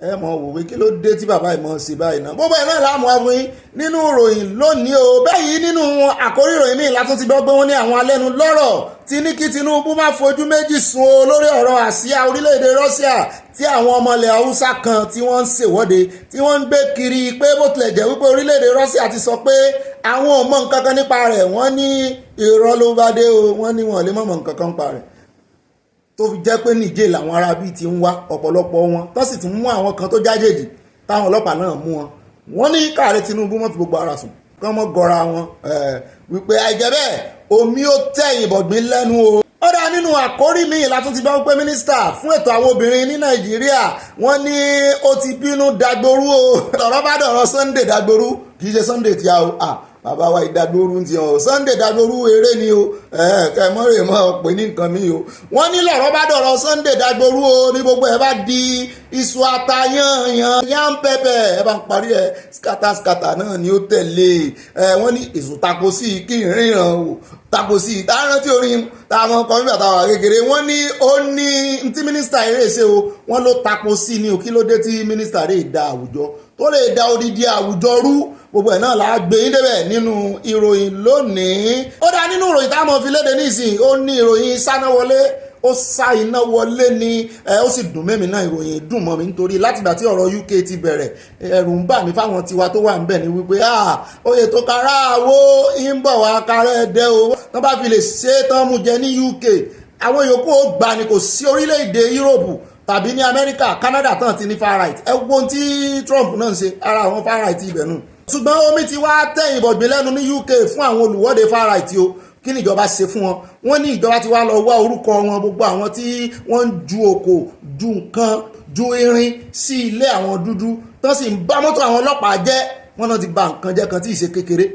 A: ẹ mọ̀ wòwe kí ló dé tí bàbá ìmọ̀ ṣe báyìí náà, gbogbo ẹ̀ náà láàmú ẹ̀fún yín nínú ìròyìn lónìí o. bẹ́ẹ̀ yìí nínú àkórí ìròyìn míì látún ti gbọ́ pé wọ́n ní àwọn alẹ́nu lọ́rọ̀ tí ní kí Tinubu má fojú méjì sùn o lórí ọ̀rọ̀ àsíá orílẹ̀-èdè Russia tí àwọn ọmọ ilẹ̀ Haúsá kan tí wọ́n ń ṣèwọ́de tí wọ́n ń gbé kiri, pé bó tilẹ̀ jẹ́ wípé orílẹ̀-èdè Russia ti sọ pé àwọn ò mọ̀ nǹkan kan nípa rẹ̀, wọ́n ní irọ́ ló bá dé o, wọ́n ní wọn ò lè mọ̀ nǹkan kan nípa rẹ̀, tó fi jẹ́ pé níjẹ́ làwọn arábí ti ń wá ọ̀pọ̀lọpọ̀ wọn, tó sì ti mú àwọn kan tó jájèjì táwọn ọlọ́pàá náà mú wọn, wọ́n ní káàrẹ Tinubu wọ́n fi gbogbo ara sùn kán mọ́ gọra wọn wípé àìjẹ́ bẹ́ẹ̀ omi ó tẹ̀yìn bọ̀gbìn lẹ́nu o. ó dá nínú àkórí míì látún ti bá wípé mínísítà fún ètò àwọn obìnrin ní Nàìjíríà wọ́n ní ó ti bínú dagboru o, ọ̀rọ̀ bá dọ̀rọ̀ Sunday dagboru, kì í ṣe Sunday tí a o bàbá wa ìdádóró ti hàn Sunday dagboru eré ni o, kẹmọ́rè mọ́ pé ní nǹkan mi o, wọ́n ní lọ́rọ̀ bá dọ̀rọ̀ Sunday dagboru o, ní gbogbo ẹ̀ bá di iṣu ata yán pẹ́pẹ́ ẹ bá ń parí ẹ̀ skata náà ni ó tẹ̀lé, wọ́n ní èso tako sí kí n ríran o, tako sí ìtàrán tí orin táwọn ọkọ̀ nígbà táwọn kékeré, wọ́n ní ó ní tí mínísítà eré ṣe o, wọ́n ló tako sí ni o, kí ló dé tí mínísítà rè da àwùjọ tó lè da odidi àwùjọ rú, gbogbo ẹ̀ náà la gbé yín débẹ̀ nínú ìròyìn lónìí. ó dá nínú ìròyìn táwọn fi léde nísìnyí, ó ní ìròyìn sánáwọlé, ó sá iná wọlé ni, ó sì dùn mẹ́mi náà, ìròyìn dùn mọ́ mi nítorí látìgbà tí ọ̀rọ̀ UK ti bẹ̀rẹ̀ ẹ̀rù ń bà mí fáwọn tiwa tó wà ń bẹ̀ ni wípé oyè tó kára àwo ń bọ̀ wá kárẹ́ dẹ́ o, tán bá fi lè ṣe é tán mú jẹ ní UK àwọn yòókù ó gbà ní, kò sí orílẹ̀-èdè Europe tàbí ní Amẹ́ríkà Canada tán ti ní far right, ẹ wo tí Trump náà ń ṣe ara àwọn far right ibẹ̀ nù, ṣùgbọ́n omi ti wá tẹ̀yìn bọ̀gbìn lẹ́nu ní UK fún àwọn olùwọ́de far right o, kí ni ìjọba ṣe fún wọn? wọ́n ní ìjọba ti wá lọ wá orúkọ wọn, gbogbo àwọn tí wọ́n ń ju òkò ju nǹkan ju irin sí ilé àwọn dúdú tó sì ń bá mọ́tò àwọn ọlọ́pàá jẹ́, wọ́n náà ti ba nǹkan jẹ́ kan tí ì ṣe kékeré,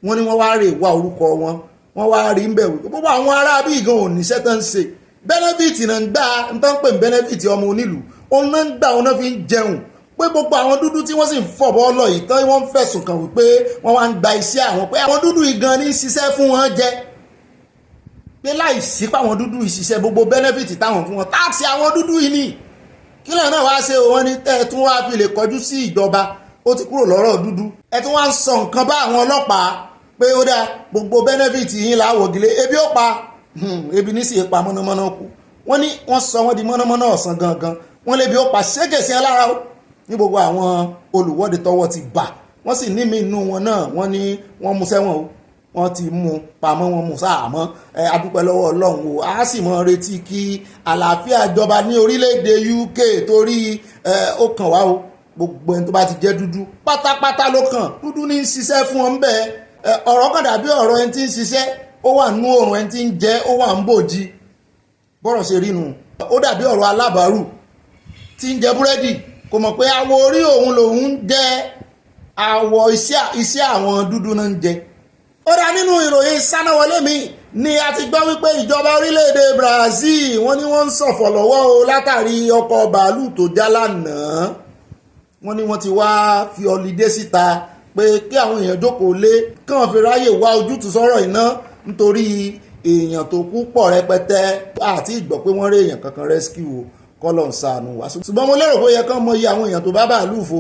A: wọ́n ní wọ́n wá rè wá orúkọ wọn, wọ́n wá rí ń bẹ̀rù gbogbo àwọn ará bí ìgan ò níṣẹ́ tán ń ṣe, benefit náà ń gbà ń tán pè ní benefit ọmọ onílùú, òun náà ń gbà òun náà fi ń jẹun, pé gbogbo àwọn dúdú tí wọ́n sì ń fọ̀bọ́ lọ yìí tán wọ́n ń fẹ̀sùn kàn wípé wọ́n wá ń gba iṣẹ́ àwọn, pé àwọn dúdú ìgan ní ṣiṣẹ́ fún wọn jẹ, pé láì sí páwọn dúdú ìṣiṣẹ́ gbogbo benefit táwọn fún wọn táàsì àwọn dúdú yìí ni, kí lẹ́yìn náà wá ṣe wọn ní tẹ́ ẹ tún wá fi lè kọjú sí ìjọba, ó ti kúrò lọ́rọ̀ dúdú, ẹ tún wá ń sọ nǹkan bá àwọn ọlọ́pàá pé ó dá gbogbo benefit yìí láwògilé, ebi ó pa ebi ní sì pa mọ́nàmọ́ná kú, wọ́n ní wọ́n sọ wọ́n di mọ́nàmọ́ná ọ̀sán gangan, wọ́n lè bí ó pa ṣégèsí alára ó ní gbogbo àwọn olùwọ́de tọwọ́ ti bà, wọ́n sì ní mi inú wọn náà wọ́n ní wọ́n mú sẹ́wọ̀n o, wọ́n ti mú pamọ́ wọn mú sáàmọ́, adúpẹ́ lọ́wọ́ Ọlọ́run o, a sì mọ́ retí kí àlàáfíà jọba ní orílẹ̀-èdè UK torí ó kàn wá o, gbogbo ẹni tó bá ti jẹ́ dúdú pátápátá ló kàn, dúdú ní ń ṣiṣẹ́ fún wọn bẹ́ẹ̀, ọ̀rọ̀ kan dàbí ọ̀rọ̀ ẹni tí ń ṣiṣẹ́ ó wà nú oòrùn, ẹni tí ń jẹ ó wà ń bòjì, bọ́rọ̀ ṣe rí nu, ó dàbí ọ̀rọ̀ alábàárù tí ń jẹ búrẹ́dì kò mọ̀ pé àwọ̀ orí òun lòun jẹ́ àwọ̀ iṣẹ́ àwọn dúdú náà ń jẹ. ó dá nínú ìròyìn sánáwọlé mi ni a ti gbọ́ wípé ìjọba orílẹ̀-èdè Brazil wọ́n ní wọ́n ń ṣọ̀fọ̀ lọ́wọ́ o látàrí ọkọ̀ bàálù tó já lánàá, wọ́n ní wọ́n ti wá fi ọlídé síta pé kí àwọn èèyàn jókòó lé kí wọ́n fi ráyè wá ojútùú sọ́rọ̀ iná nítorí èèyàn tó kú pọ̀ rẹpẹtẹ àti ìgbọ́ pé wọ́n rí èèyàn kankan rescue o, kọ́lọ̀ ń ṣàánú wá, ṣùgbọ́n mo lérò pé ó yẹ kán mọ iye àwọn èèyàn tó bá bàálù fo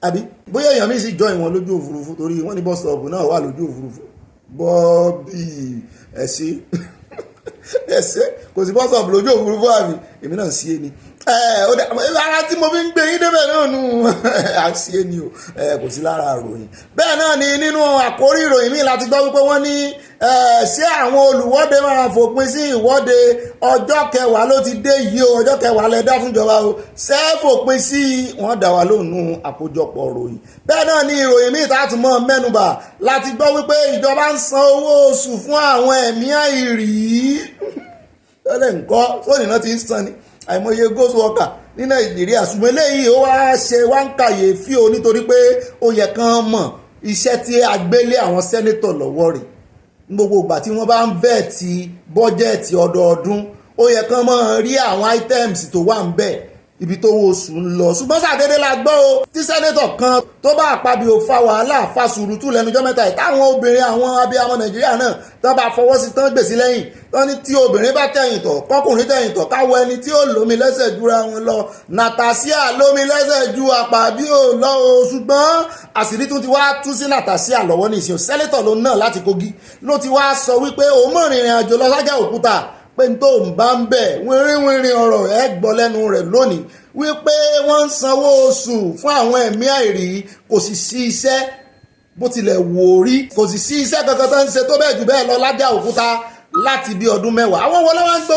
A: àbí bóyá èèyàn mi sì jọ ìwọ̀n lójú òfurufú torí wọ́n ní bus stop náà wà lójú òfurufú bọ́ọ̀bì ẹ̀ṣẹ́ ẹ̀ṣẹ́ kò sí bus stop lójú òfurufú àbí èmi náà sí ẹni ara tí mo fi ń gbé yín débẹ̀ náà nù à ń sí ẹni o kò sí lára ìròyìn bẹ́ẹ̀ náà ni nínú àkórí ìròyìn mi láti gbọ́ wípé wọ́n ní ṣé àwọn olùwọ́de máa fòpin sí ìwọ́de ọjọ́ 10 ló ti dé yìí o ọjọ́ 10 lẹ dá fúnjọba o ṣé fòpin sí wọ́n dá wa lónìí àkójọpọ̀ ìròyìn bẹ́ẹ̀ náà ni ìròyìn míì tá a tún mọ́ mẹ́nubà láti gbọ́ wípé ìjọba ń san owó oṣù fún àwọn ẹ̀mí àìrí tẹ́lẹ̀ nǹkan sóòní náà ti ń san ni àìmọye ghost worker ní nàìjíríà ṣùgbọ́n eléyìí ó wá ṣe wá ń kàyéfì o nítorí pé ó yẹ kán mọ̀ iṣẹ́ tí a gbélé àwọn sẹ́nétọ̀ lọ́wọ́ rẹ̀ gbogbo ìgbà tí wọ́n bá ń vẹ́ẹ̀tì bọ́jẹ̀tì ọdọọdún ó yẹ kán mọ̀ rí àwọn items tó wà ń bẹ̀ ibi tó wo oṣù ń lọ ṣùgbọ́n ṣàdédé la gbọ́ o tí sẹ́nétọ̀ kan tó bá àpábí ò fa wàhálà fa sùúrùtù lẹ́nujọ́ mẹ́ta yìí táwọn obìnrin àwọn abiyamọ nàìjíríà náà tó bá fọwọ́ sí tán gbèsè lẹ́yìn tán ní tí obìnrin bá tẹ̀yìn tọ̀ kọkùnrin tẹ̀yìn tọ̀ káwọ ẹni tí ó lómi lẹ́sẹ̀ jura wọn lọ Natasha lómi lẹ́sẹ̀ ju àpábí ò lọ o ṣùgbọ́n àṣírí tún ti wá tú sí Natasha lọ́wọ́ ní ìsìn sẹ́nétọ̀ ló náà láti Kogi ló ti wá sọ wípé òun mọ̀ rìnrìn àjò lọ sájà òkúta pé tó ń bá ń bẹ̀ wínrínwínrín ọ̀rọ̀ ẹ̀ gbọ́ lẹ́nu rẹ̀ lónìí wípé wọ́n ń sanwó oṣù fún àwọn ẹ̀mí àìrí kò sì sí iṣẹ́ bó tilẹ̀ wò rí kò sì sí iṣẹ́ kankan tó ń ṣe tó bẹ́ẹ̀ jù bẹ́ẹ̀ lọ lájà òkúta láti bí ọdún 10 àwọn wọlé wọn tó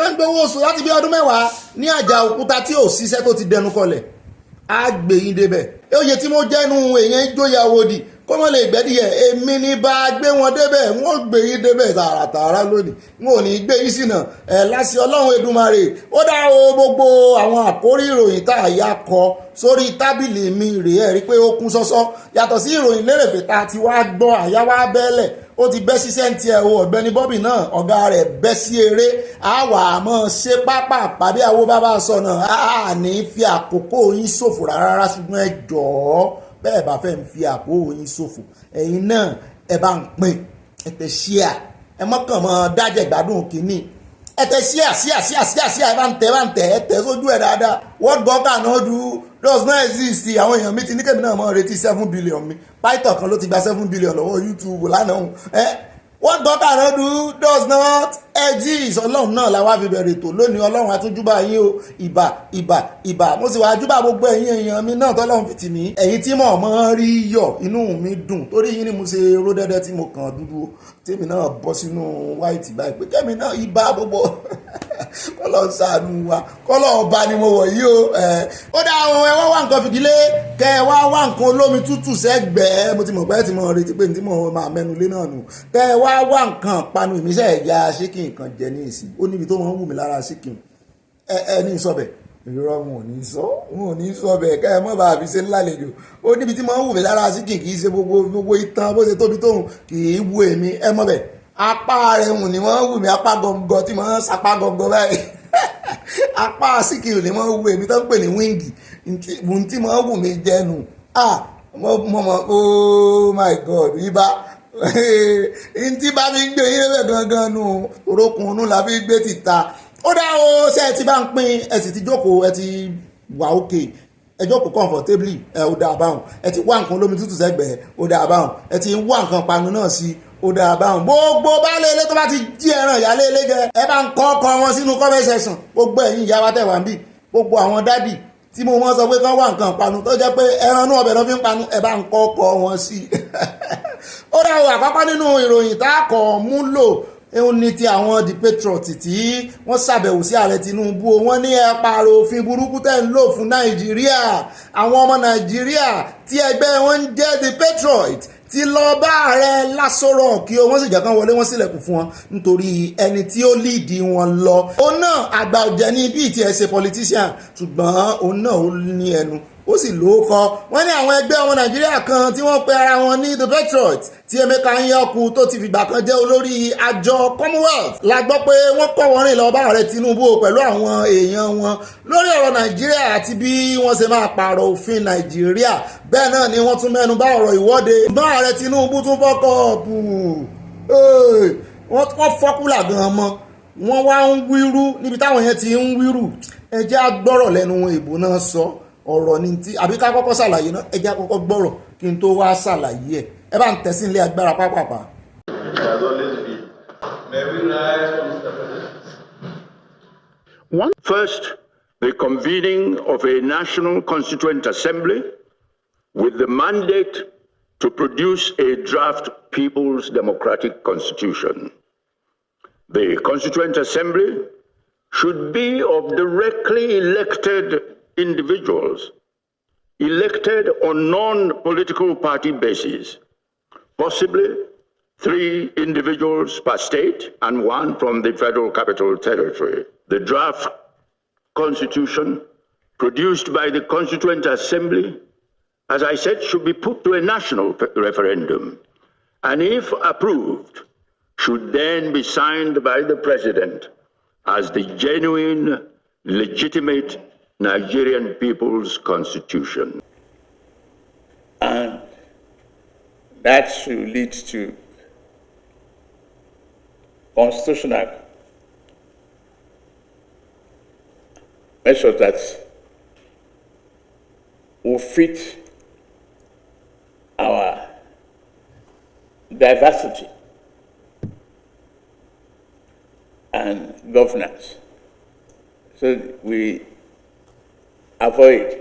A: ń gbowó oṣù láti bí ọdún 10 ní àjà òkúta tí ò síṣẹ́ tó ti dẹnu kọlẹ̀ á gbé yín débẹ̀ oyè tí mo jẹ́nu èèyàn ìjóyàwó di kó mọ́ lè gbẹ́dìyẹ èmi ní bá gbé wọn débẹ̀ wọ́n gbé yín débẹ̀ tààràtààrà lónìí wọn ò ní gbé yín sínà láti ọlọ́run Èdùmàrè ó dá o gbogbo àwọn àkórí ìròyìn tá a yá kọ sórí tábìlì mi rèé rí pé ó kún sọ́sọ́ yàtọ̀ sí ìròyìn lérèfé tá a ti wá gbọ́ àyà wá bẹ́ẹ̀lẹ̀ ó ti bẹ́ sí sẹ́ǹtì ẹ̀ o ọ̀gbẹ́ni Bobby náà ọ̀gá rẹ̀ bẹ́ sí eré àwà àmọ́ ṣe pápá pàdé àwo bàbá sọ̀nà a ní fi àkókò yín ṣòfò rárá ṣùgbọ́n ẹ jọ̀ọ́ bẹ́ẹ̀ bá fẹ́ ń fi àkókò yín ṣòfò ẹ̀yin náà ẹ bá ń pín ẹ tẹ ṣíà ẹ mọ́kàn mọ́ dájẹ́ gbádùn kínní ẹ tẹ ṣíà ẹ bá ń tẹ ẹ tẹ sójú ẹ dáadáa what God cannot do does not exist àwọn èèyàn mi ti ní kẹ́mi náà mọ́ retí 7 billion mi python kan ló ti gba 7 billion lọ́wọ́ YouTube lánàá what God cannot do does not exist ọlọ́run náà la wá fi bẹ̀rẹ̀ ètò lónìí ọlọ́run àtúnjúbà yín o ìbà mo sì wá júbà gbogbo ẹ̀yin èèyàn mi náà tọ́lọ́run fi tì mí ẹ̀yin tí mọ̀ mọ́ rí yọ̀ inú mi dùn torí yín ni mo ṣe ró dẹ́dẹ́ tí mo kàn dúdú tèmi náà bọ́ sínú white báyìí pé kẹ́mi náà ibà gbogbo kọ́lọ́ ṣàánú wa kọ́lọ́ ọba ni mo wọ̀ yìí o ó dá àwọn ẹ wá nǹkan fìdílé kẹ ẹ wá nǹkan olómi tútù sẹ́gbẹ̀ẹ́ mo ti mọ̀ pé tí mo retí pé tí mo máa mẹ́nu lé náà nù kẹ ẹ wá nǹkan panu ìmísẹ́ ẹ̀yà ṣíkì nǹkan jẹ ní ìsìn ó níbi tó máa ń wù mí lára ṣíkì ẹ ní ìsọ̀bẹ̀ ìrọ̀ wọn ò ní sọ bẹ́ẹ̀ kẹ́ ẹ mọ́ bá fi ṣe ńlálejò ó níbi tí máa ń wù mí lára ṣíkì kì í ṣe gbogbo ìtàn bó ṣe tóbi tóun kì í wù èmi ẹ mọ́ bẹ́ẹ̀ apá rẹ̀ hùn ni wọ́n wù mí apá gọ̀ǹgọ̀ tí wọ́n sapá gọ̀ǹgọ̀ báyìí apá ṣíkì ni wọ́n wù èmi tó ń pè ní wíńgì tí wọ́n wù mí jẹnu oh my God ibà ntí bá mi gbé yín lẹ́bẹ̀ gangan nù orókùn nù la fi gbé tìta ó dá o ṣe ẹ ti bá ń pín ẹ sì ti jókòó ẹ ti wà òkè ẹ jókòó comfortably ó dá a báwọn ẹ ti wá nǹkan olómi tútù sẹ́gbẹ̀ẹ́ ó dá a báwọn ẹ ti wá nǹkan panu náà sí ó dá a báwọn gbogbo baálé ilé tó bá ti jí ẹran ìyálé ilé jẹ ẹ bá ń kọ́ ọkọ wọn sínú comment section gbogbo ẹ̀yin ìyá wa tẹ̀ wá ń bì gbogbo àwọn dádì tí mo mọ́ sọ pé kán wá nǹkan panu tó jẹ́ pé ẹran náà ọbẹ̀ lọ́ fi ń panu ẹ bá ń kọ́ ọkọ wọn sí ó dá o àkọ́kọ́ nínú ìròyìn tá a kọ̀ mú lò òun ni ti àwọn the patriot tí wọ́n ṣàbẹ̀wò sí ààrẹ Tinubu wọ́n ní ẹ pààrọ̀ òfin burúkú tẹ́ ń lò fún Nàìjíríà àwọn ọmọ Nàìjíríà tí ẹgbẹ́ wọn ń jẹ́ the patriot ti lọ bá ààrẹ lásọ̀rọ̀ kí wọ́n sì jẹ́ kán wọlé wọ́n sílẹ̀kùn fún wọn nítorí ẹni tí ó líìdì wọn lọ òun náà àgbà ọ̀jẹ̀ ní bíi ti ẹ̀ ṣe politician ṣùgbọ́n òun náà ó ní ẹnu ó sì lóókọ wọ́n ní àwọn ẹgbẹ́ ọmọ Nàìjíríà kan tí wọ́n pe ara wọn ní the patriot tí Emeka Nyọkụ tó ti fìgbà kan jẹ́ olórí àjọ Commonwealth la gbọ́ pé wọ́n kọ́ wọn rìn lọ bá ààrẹ Tinubu pẹ̀lú àwọn èèyàn wọn lórí ọ̀rọ̀ Nàìjíríà àti bí wọ́n ṣe máa pààrọ̀ òfin Nàìjíríà bẹ́ẹ̀ náà ni wọ́n tún mẹ́nu bà ọ̀rọ̀ ìwọ́de bá ààrẹ Tinubu tún fọ́kọ̀ wọ́n fọ́kúlà gan-an mọ́ wọ́n wá ń wíru níbi táwọn yẹn ti ń wíru ẹjẹ́ agbọ́rọ̀ lẹ́nu ìbò náà sọ ọ̀rọ̀ ni tí àbí ká kọ́kọ́ ṣàlàyé náà ẹ jẹ́ á kọ́kọ́ gbọ́rọ̀ kí n tó wá ṣàlàyé ẹ̀ ẹ bá ń tẹ̀ sí ilé agbára pápápá.
G: It has always been. May we rise, Mr. President?
H: First, the convening of a National Constituent Assembly with the mandate to produce a draft People's Democratic Constitution. The Constituent Assembly should be of directly elected individuals, elected on non-political party basis, possibly 3 individuals per state and 1 from the Federal Capital Territory. The draft constitution produced by the Constituent Assembly, as I said, should be put to a national referendum, and if approved, should then be signed by the President as the genuine, legitimate Nigerian people's constitution.
I: And that should lead to constitutional measures that will fit our diversity and governance, so we avoid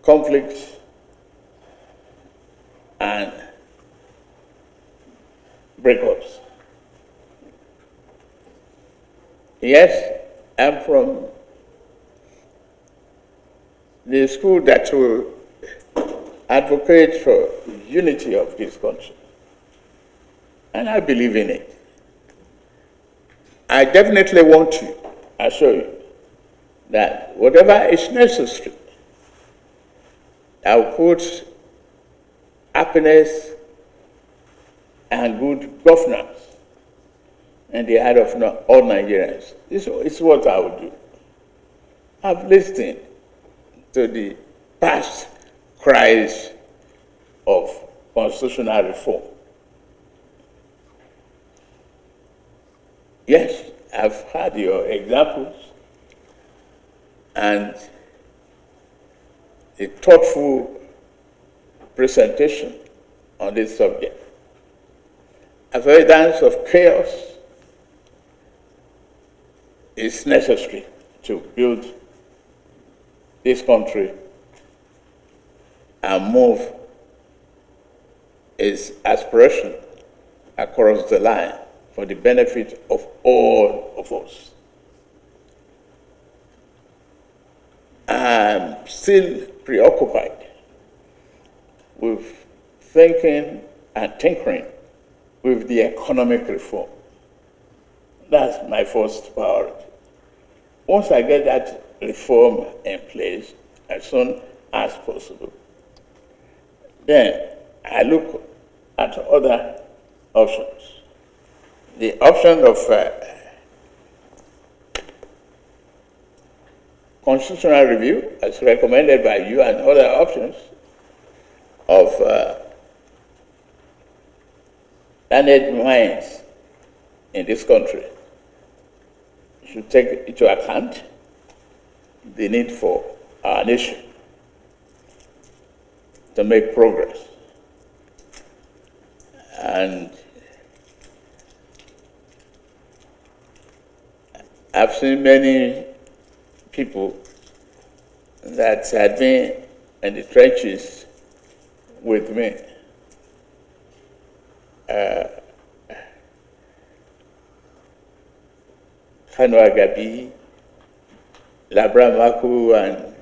I: conflicts and breakups. Yes, I'm from the school that will advocate for unity of this country, and I believe in it. I definitely want to assure you that whatever is necessary, I'll put happiness and good governance in the heart of all Nigerians. This is what I will do. I've listened to the past cries of constitutional reform. Yes, I've heard your examples and a thoughtful presentation on this subject. Avoidance of chaos is necessary to build this country and move its aspiration across the line for the benefit of all of us. I'm still preoccupied with thinking and tinkering with the economic reform. That's my first priority. Once I get that reform in place as soon as possible, then I look at other options. The option of constitutional review, as recommended by you, and other options of learned minds in this country should take into account the need for our nation to make progress. And I've seen many people that had been in the trenches with me. Kano Agabi, Labra Maku, and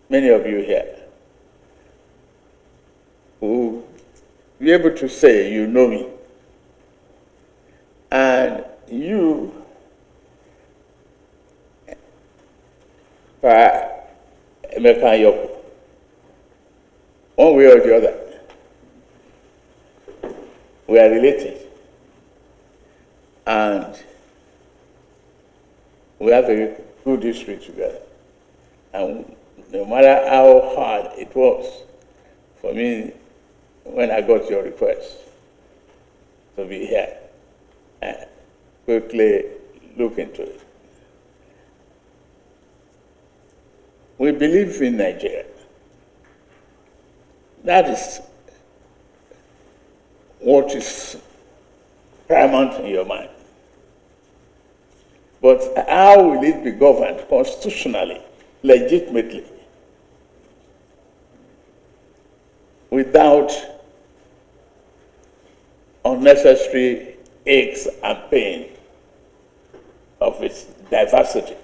I: many of you here who be able to say you know me. And you, one way or the other, we are related. And we have a good history together. And no matter how hard it was for me when I got your request to be here, quickly look into it. we believe in Nigeria. That is what is paramount in your mind. But how will it be governed constitutionally, legitimately, without unnecessary aches and pain of its diversity?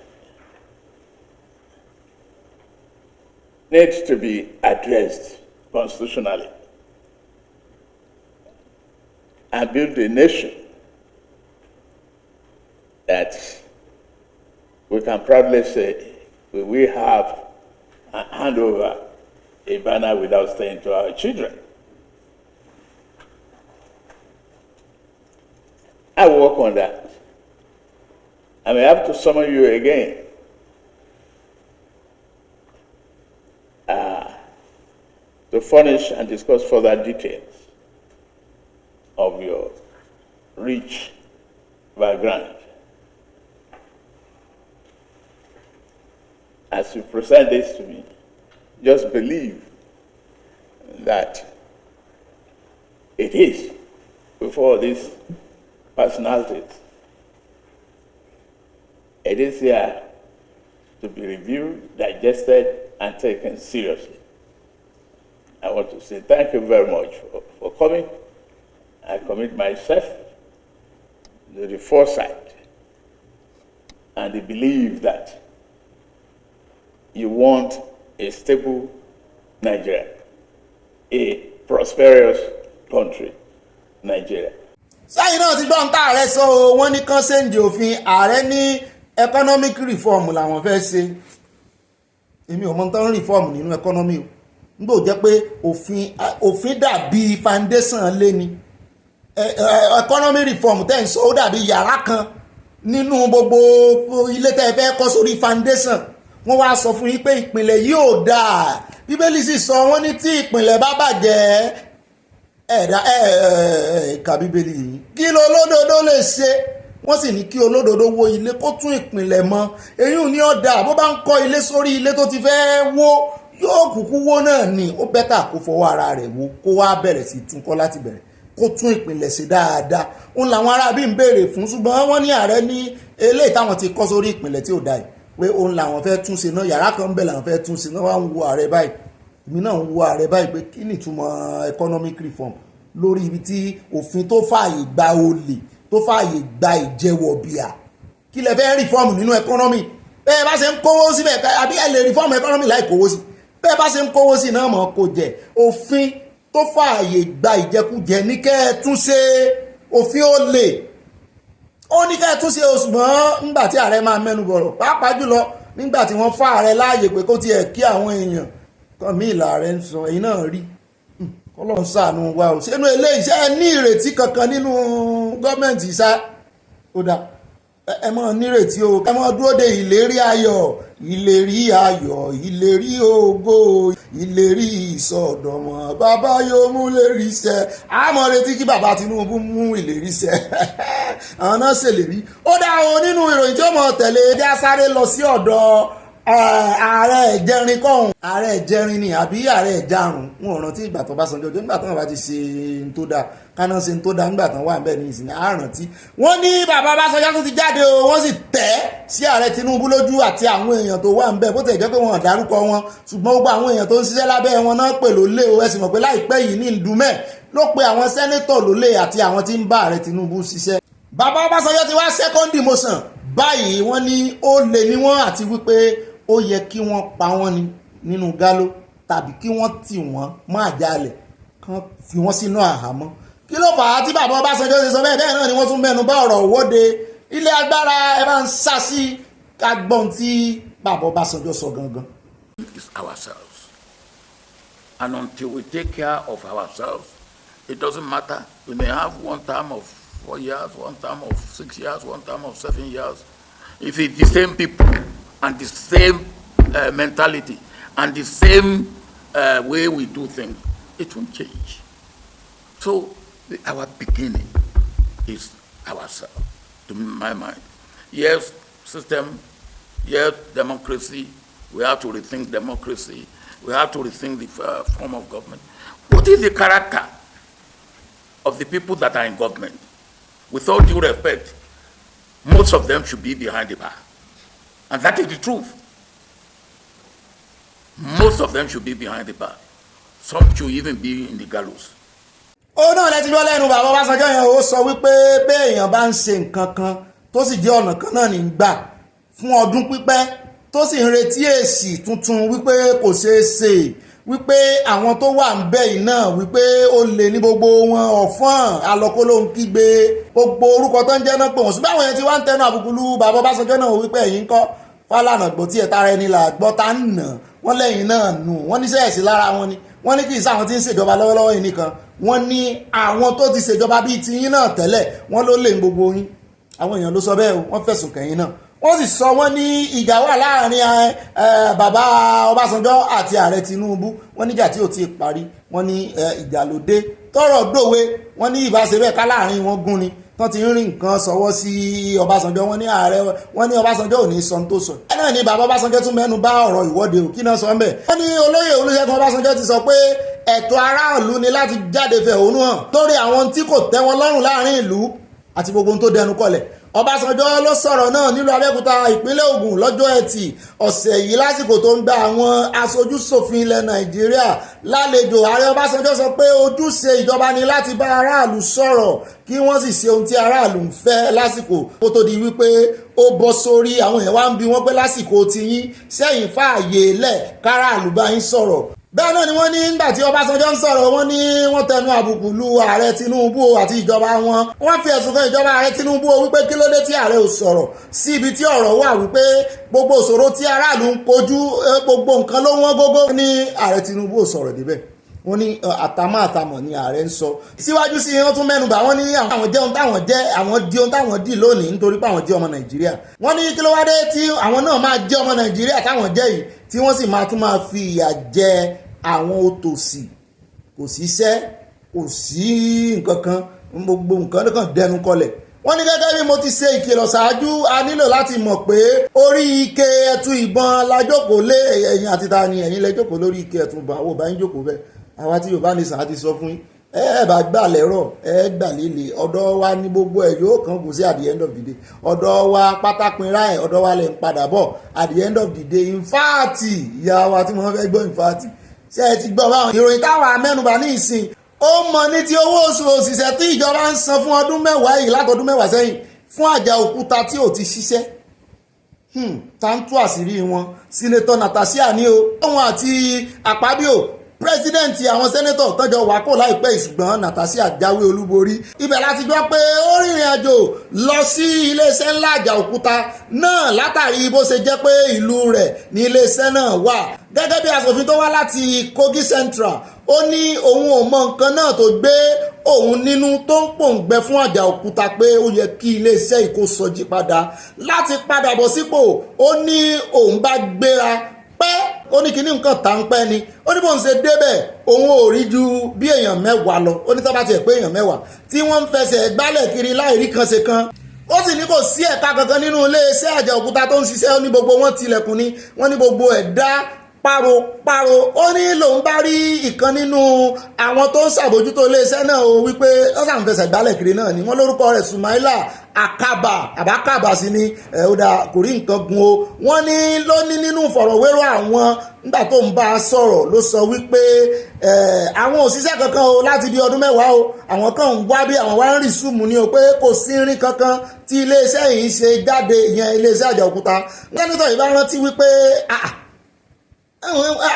I: Needs to be addressed constitutionally and build a nation that we can proudly say we have and hand over a banner without saying to our children. I work on that. I may have to summon you again to furnish and discuss further details of your rich background. As you present this to me, just believe that it is before these personalities. It is here to be reviewed, digested, and taken seriously. I want to say thank you very much for coming. I commit myself to the foresight and the belief that you want a stable Nigeria, a prosperous country, Nigeria.
A: sáyìn náà ti gbọ́n tá ààrẹ sọ o wọ́n ní kán ṣèǹjì òfin ààrẹ ní economic reform làwọn fẹ́ ṣe èmi ò mọ tán reform nínú economy o nígbà ó jẹ́ pé òfin dàbí foundation lé ní economic reform tẹ́ ń sọ ó dàbí yàrá kan nínú gbogbo ilé tẹ́ fẹ́ kọ́ sórí foundation wọ́n wá sọ fún yín pé ìpìlẹ̀ yìí ò dáa bíbélì sì sọ wọ́n ní tí ìpìlẹ̀ bá bàjẹ́ ẹ̀ka bíbélì yìí kí ló olódodo lè ṣe wọ́n sì ní kí olódodo wó ilé kó tún ìpìlẹ̀ mọ́ èyí ní ọ̀dà bó bá ń kọ́ ilé sórí ilé tó ti fẹ́ wó yóò kúkú wó náà ni ó bẹ́tà kó fọwọ́ ara rẹ̀ wó kó wá bẹ̀rẹ̀ sí tún kọ́ láti bẹ̀rẹ̀ kó tún ìpìlẹ̀ ṣe dáadáa òun làwọn aráabí ń béèrè fún ṣùgbọ́n wọ́n ní ààrẹ ní eléyìí táwọn ti kọ́ sórí ìpìlẹ̀ tí ò dáa pé òun làwọn fẹ́ tún ṣe náà yàrá kan ń bẹ̀ làwọn fẹ́ tún ṣe náà wá ń wo ààrẹ báyìí èmi náà ń wo ààrẹ báyìí pé kí ni ìtumọ̀ economic reform lórí ibi tí òfin tó fààyè gba olè tó fààyè gba ìjẹwọ̀bìà kí lẹ fẹ́ reform nínú economy bẹ́ẹ̀ bá ṣe ń kówó síbẹ̀ àbí ẹ lè reform economy láì kówó sí bẹ́ẹ̀ bá ṣe ń kówó sí náà mọ̀ kò jẹ́ òfin tó fààyè gba ìjẹkújẹ ní kẹ́ ẹ tún ṣe òfin olè ó ní kẹ́ ẹ tún ṣe ṣùgbọ́n nígbà tí ààrẹ máa mẹ́nu bọ̀rọ̀ pàápàá jùlọ nígbà tí wọ́n fà ààrẹ láàyè pé kó tiẹ̀ kí àwọn èèyàn kan mí ìlà ààrẹ ń sọ èyí náà rí Ọlọ́run ṣàánú wa ò sínú eléyìí ṣe ní ìrètí kankan nínú gọ́ọ̀mẹ̀ntì ṣá ó dá ẹ mọ́ nírètí o ẹ mọ́ dúró de ìlérí ayọ̀ ìlérí ògo ìlérí ìsọdọ̀mọ́ bàbá yóò mú lérí ṣẹ àmọ́ retí kí bàbá Tinubu mú ìlérí ṣẹ àwọn náà ṣèlérí ó dá o nínú ìròyìn tí ó mọ̀ tẹ̀lé ẹjẹ́ sáré lọ sí ọ̀dọ̀ ààrẹ ìjẹrin kọ́hún ààrẹ ìjẹrin ni àbí ààrẹ ìjarun wọn ò rántí ìgbà tó bá sanjọ́ nígbà tó wọn bá ti ṣe ń tó dáa káná ṣe ń tó dáa nígbà tó wà ń bẹ̀ ní ìsìn àrántí wọ́n ní bàbá Ọbásanjọ́ tó ti jáde o wọ́n sì tẹ̀ sí ààrẹ Tinubu lójú àti àwọn èèyàn tó wà ń bẹ̀ bó tẹ̀ jẹ́ pé wọn ò dárúkọ wọn ṣùgbọ́n gbogbo àwọn èèyàn tó ń ṣiṣẹ́ lábẹ́ wọn náà pè lólè o ẹ sì mọ̀ pé láìpẹ́ yìí ní Ìdúmẹ̀ ló pe àwọn sẹ́nétọ̀ lólè àti àwọn tí ń bá ààrẹ Tinubu ṣiṣẹ́ bàbá Ọbásanjọ́ ti wá second demotion báyìí wọ́n ní ó lè ní wọ́n àti wípé ó yẹ kí wọ́n pa wọ́n ní nínú gálò tàbí kí wọ́n tì wọ́n mọ́ àjálẹ̀ kan fi wọ́n sínú àhámọ́ kí ló fà á tí bàbá Ọbásanjọ́ ṣe sọ bẹ́ẹ̀ náà ni wọ́n tún mẹ́nu bà ọ̀rọ̀ òwòde ilé agbára ẹ bá ń sá sí agbọ́n tí bàbá Ọbásanjọ́ sọ gangan.
J: It's ourselves, and until we take care of ourselves, it doesn't matter. We may have one term of 4 years, one term of 6 years, one term of 7 years. If it's the same people and the same mentality and the same way we do things, it won't change. So our beginning is ourselves, to my mind. Yes, system, yes, democracy, We have to rethink democracy. We have to rethink the form of government. What is the character of the people that are in government? With all due respect, most of them should be behind the bar. And that is the truth. Most of them should be behind the bar. Some should even be in the gallows.
A: Ó náà lẹ́tí gbọ́ lẹ́nu bàbá Ọbásanjọ́ yẹn ó sọ wípé béèyàn bá ń ṣe nǹkan kan tó sì jẹ́ ọ̀nà kan náà ní gbà fún ọdún pípẹ́ tó sì ń retí èsì tuntun wípé kò ṣeé ṣe wípé àwọn tó wà ń bẹ̀ yìí náà wípé ó lè ní gbogbo wọn ọ̀fọ́n alọ́kó ló ń kígbe gbogbo orúkọ tó ń jẹ́ náà pé wọ́n sí báwọn yẹn ti wá ń tẹnu àbùkù lu bàbá Ọbásanjọ́ náà wípé ẹ̀yin kọ́ Fálànà gbọ́ tí ẹ̀ tara ẹni là gbọ́ tá ń nà wọ́n lẹ́yìn náà nù wọ́n níṣẹ́ ẹ̀sìn lára wọn ni wọ́n ní kì í sáwọn tí ń ṣèjọba lọ́wọ́lọ́wọ́ yìí nìkan wọ́n ní àwọn tó ti ṣèjọba bíi tiyín náà tẹ́lẹ̀ wọ́n ló lè gbogbo yín àwọn èèyàn ló sọ bẹ́ẹ̀ o wọ́n fẹ̀sùn kẹ́yìn náà wọ́n sì sọ wọ́n ní ìjà wà láàrin bàbá Ọbásanjọ́ àti ààrẹ Tinubu wọ́n níjà tí ò ti parí wọ́n ní ìjà ló dé tọ́rọ̀ dòwe wọ́n ní ìbáṣe bẹ́ẹ̀ ká láàrin wọn gún ni tán ti ń rí nǹkan sọwọ́ sí Ọbásanjọ́ wọ́n ní ààrẹ wọ́n ní Ọbásanjọ́ ò ní sọ tó sọ. ẹ náà ni bàbá Ọbásanjọ́ tún mẹ́nu bá ọ̀rọ̀ ìwọ́de ò kí náà sọ ń bẹ̀. wọ́n ní olóyè Olúṣẹ́gun Ọbásanjọ́ ti sọ pé ẹ̀tọ́ aráàlú ni láti jáde fẹ̀hónú hàn lórí àwọn tí kò tẹ́ wọn lọ́rùn láàrin ìlú àti gbogbo ohun tó dẹnu kọlẹ̀. Ọbásanjọ́ ló sọ̀rọ̀ náà nílùú Abẹ́òkúta ìpínlẹ̀ Ògùn lọ́jọ́ Ẹtì ọ̀sẹ̀ yìí lásìkò tó ń gba àwọn aṣojú ṣòfin ilẹ̀ Nàìjíríà lálejò. Ààrẹ Ọbásanjọ́ sọ pé ojúṣe ìjọba ni láti bá aráàlú sọ̀rọ̀ kí wọ́n sì ṣe ohun tí aráàlú ń fẹ́ lásìkò kó tó di wípé ó bọ́ sórí àwọn èèyàn wá ń bi wọ́n pé lásìkò tiyín sẹ́yìn fààyè lẹ̀ káràlú bá yín sọ̀rọ̀. Bẹ́ẹ̀ náà ni wọ́n ní nígbà tí Ọbásanjọ́ ń sọ̀rọ̀ wọ́n ní wọ́n tẹnu àbùkù lu ààrẹ Tinubu àti ìjọba wọn. Wọ́n fi ẹ̀sùn kan ìjọba ààrẹ Tinubu wípé kí ló dé tí ààrẹ ò sọ̀rọ̀ sí ibi tí ọ̀rọ̀ wà wípé gbogbo ìṣòro tí aráàlú ń kojú gbogbo nǹkan ló wọ́n gógó ní ààrẹ Tinubu ò sọ̀rọ̀ débẹ̀. Wọ́n ní àtàmọ́ ni ààrẹ ń sọ. Síwájú sí wọ́n tún mẹ́nubà wọ́n ní àwọn jẹ́ ohun táwọn jẹ́ àwọn di ohun táwọn dì lónìí nítorí pé àwọn jẹ́ ọmọ Nàìjíríà. Wọ́n ní kí ló wá dé tí àwọn náà máa jẹ́ ọmọ Nàìjíríà táwọn jẹ́ yìí tí wọ́n sì máa tún máa fi ìyà jẹ àwọn òtòṣì kò síṣẹ́ kò sí nǹkan kan gbogbo nǹkan kan dẹnu kọlẹ̀. Wọ́n ní gẹ́gẹ́ bí mo ti ṣe ìkìlọ̀ ṣáájú a nílò láti mọ̀ pé orí ike ẹ̀tù ìbọn la jókòó lé ẹ̀yin àti ta ni ẹ̀yin lẹ jókòó lórí ike ẹ̀tù ìbọn àwọn ò bá yín jókòó bẹ́ẹ̀ àwa tí Yorùbá ní sàn á ti sọ fún yín ẹ bá gbà lẹ́rọ̀ ẹ gbà líle ọ̀dọ̀ wa ní gbogbo ẹ̀ yóò kàn kù sí at the end of the day ọ̀dọ̀ wa pátápinra ẹ̀ ọ̀dọ̀ wa lẹ̀ ń padà bọ̀ at the end of the day in fact ìyá wa tí wọ́n fẹ́ gbọ́ in fact ṣe ti gbọ́ báwọn ìròyìn táwọn amẹ́nubà ní ìsìn ó mọ ní ti owó oṣù òṣìṣẹ́ tí ìjọba ń san fún ọdún mẹ́wàá yìí látọdún mẹ́wàá sẹ́yìn fún àjà òkúta tí ò ti ṣiṣẹ́ tá ń tú àṣírí wọn sínétọ̀ Natasha ní o òun àti Akpabio pírẹsidẹ́ǹtì àwọn sẹ́nẹ́tọ̀ tọ́jọ wákò láìpẹ́ ṣùgbọ́n Natasha jáwé olúborí ibẹ̀ láti gbọ́ pé ó rìnrìn àjò lọ sí iléeṣẹ́ ńlá àjà òkúta náà látàrí bó ṣe jẹ́ pé ìlú rẹ̀ ní iléeṣẹ́ náà wà gẹ́gẹ́ bí aṣòfin tó wá láti Kogi Central ó ní òun ò mọ nǹkan náà tó gbé òun nínú tó ń pòǹgbẹ fún àjà òkúta pé ó yẹ kí iléeṣẹ́ ìkósọjí padà láti padà bọ̀ sípò ó ní òun bá gbéra pẹ́ ó ní kíní nǹkan tá ń pẹ́ ni ó ní bóun ṣe débẹ̀ òun ò rí ju bí èèyàn mẹ́wàá lọ ó ní tó bá tiẹ̀ pé èèyàn mẹ́wàá tí wọ́n ń fẹsẹ̀ gbálẹ̀ kiri láì rí kan ṣe kan ó sì ní kò sí ẹ̀ka kankan nínú iléeṣẹ́ àjà òkúta tó ń ṣiṣẹ́ ó ní gbogbo wọn tilẹ̀kùn ni wọ́n ní gbogbo ẹ̀dá páropáro ó ní lòun bá rí ìkan nínú àwọn tó ń ṣàbójútó iléeṣẹ́ náà ó wípé ó sàn fẹsẹ̀ gbálẹ̀ kiri náà ni wọ́n lórúkọ rẹ̀ Sumaila àbákàbà sí ni ẹ̀hódà kò rí nǹkan gun o wọ́n ní ló ní nínú ìfọ̀rọ̀wérọ̀ àwọn nígbà tó ń bá a sọ̀rọ̀ ló sọ wípé àwọn òṣìṣẹ́ kankan o láti bí ọdún mẹ́wàá o àwọn kan ń wá bí àwọn wá ń rì súùmù ni o pé kò sí irin kankan tí iléeṣẹ́ yìí ṣe jáde ìyẹn iléeṣẹ́ àjà òkúta sẹ́nitọ̀ yìí bá rántí wípé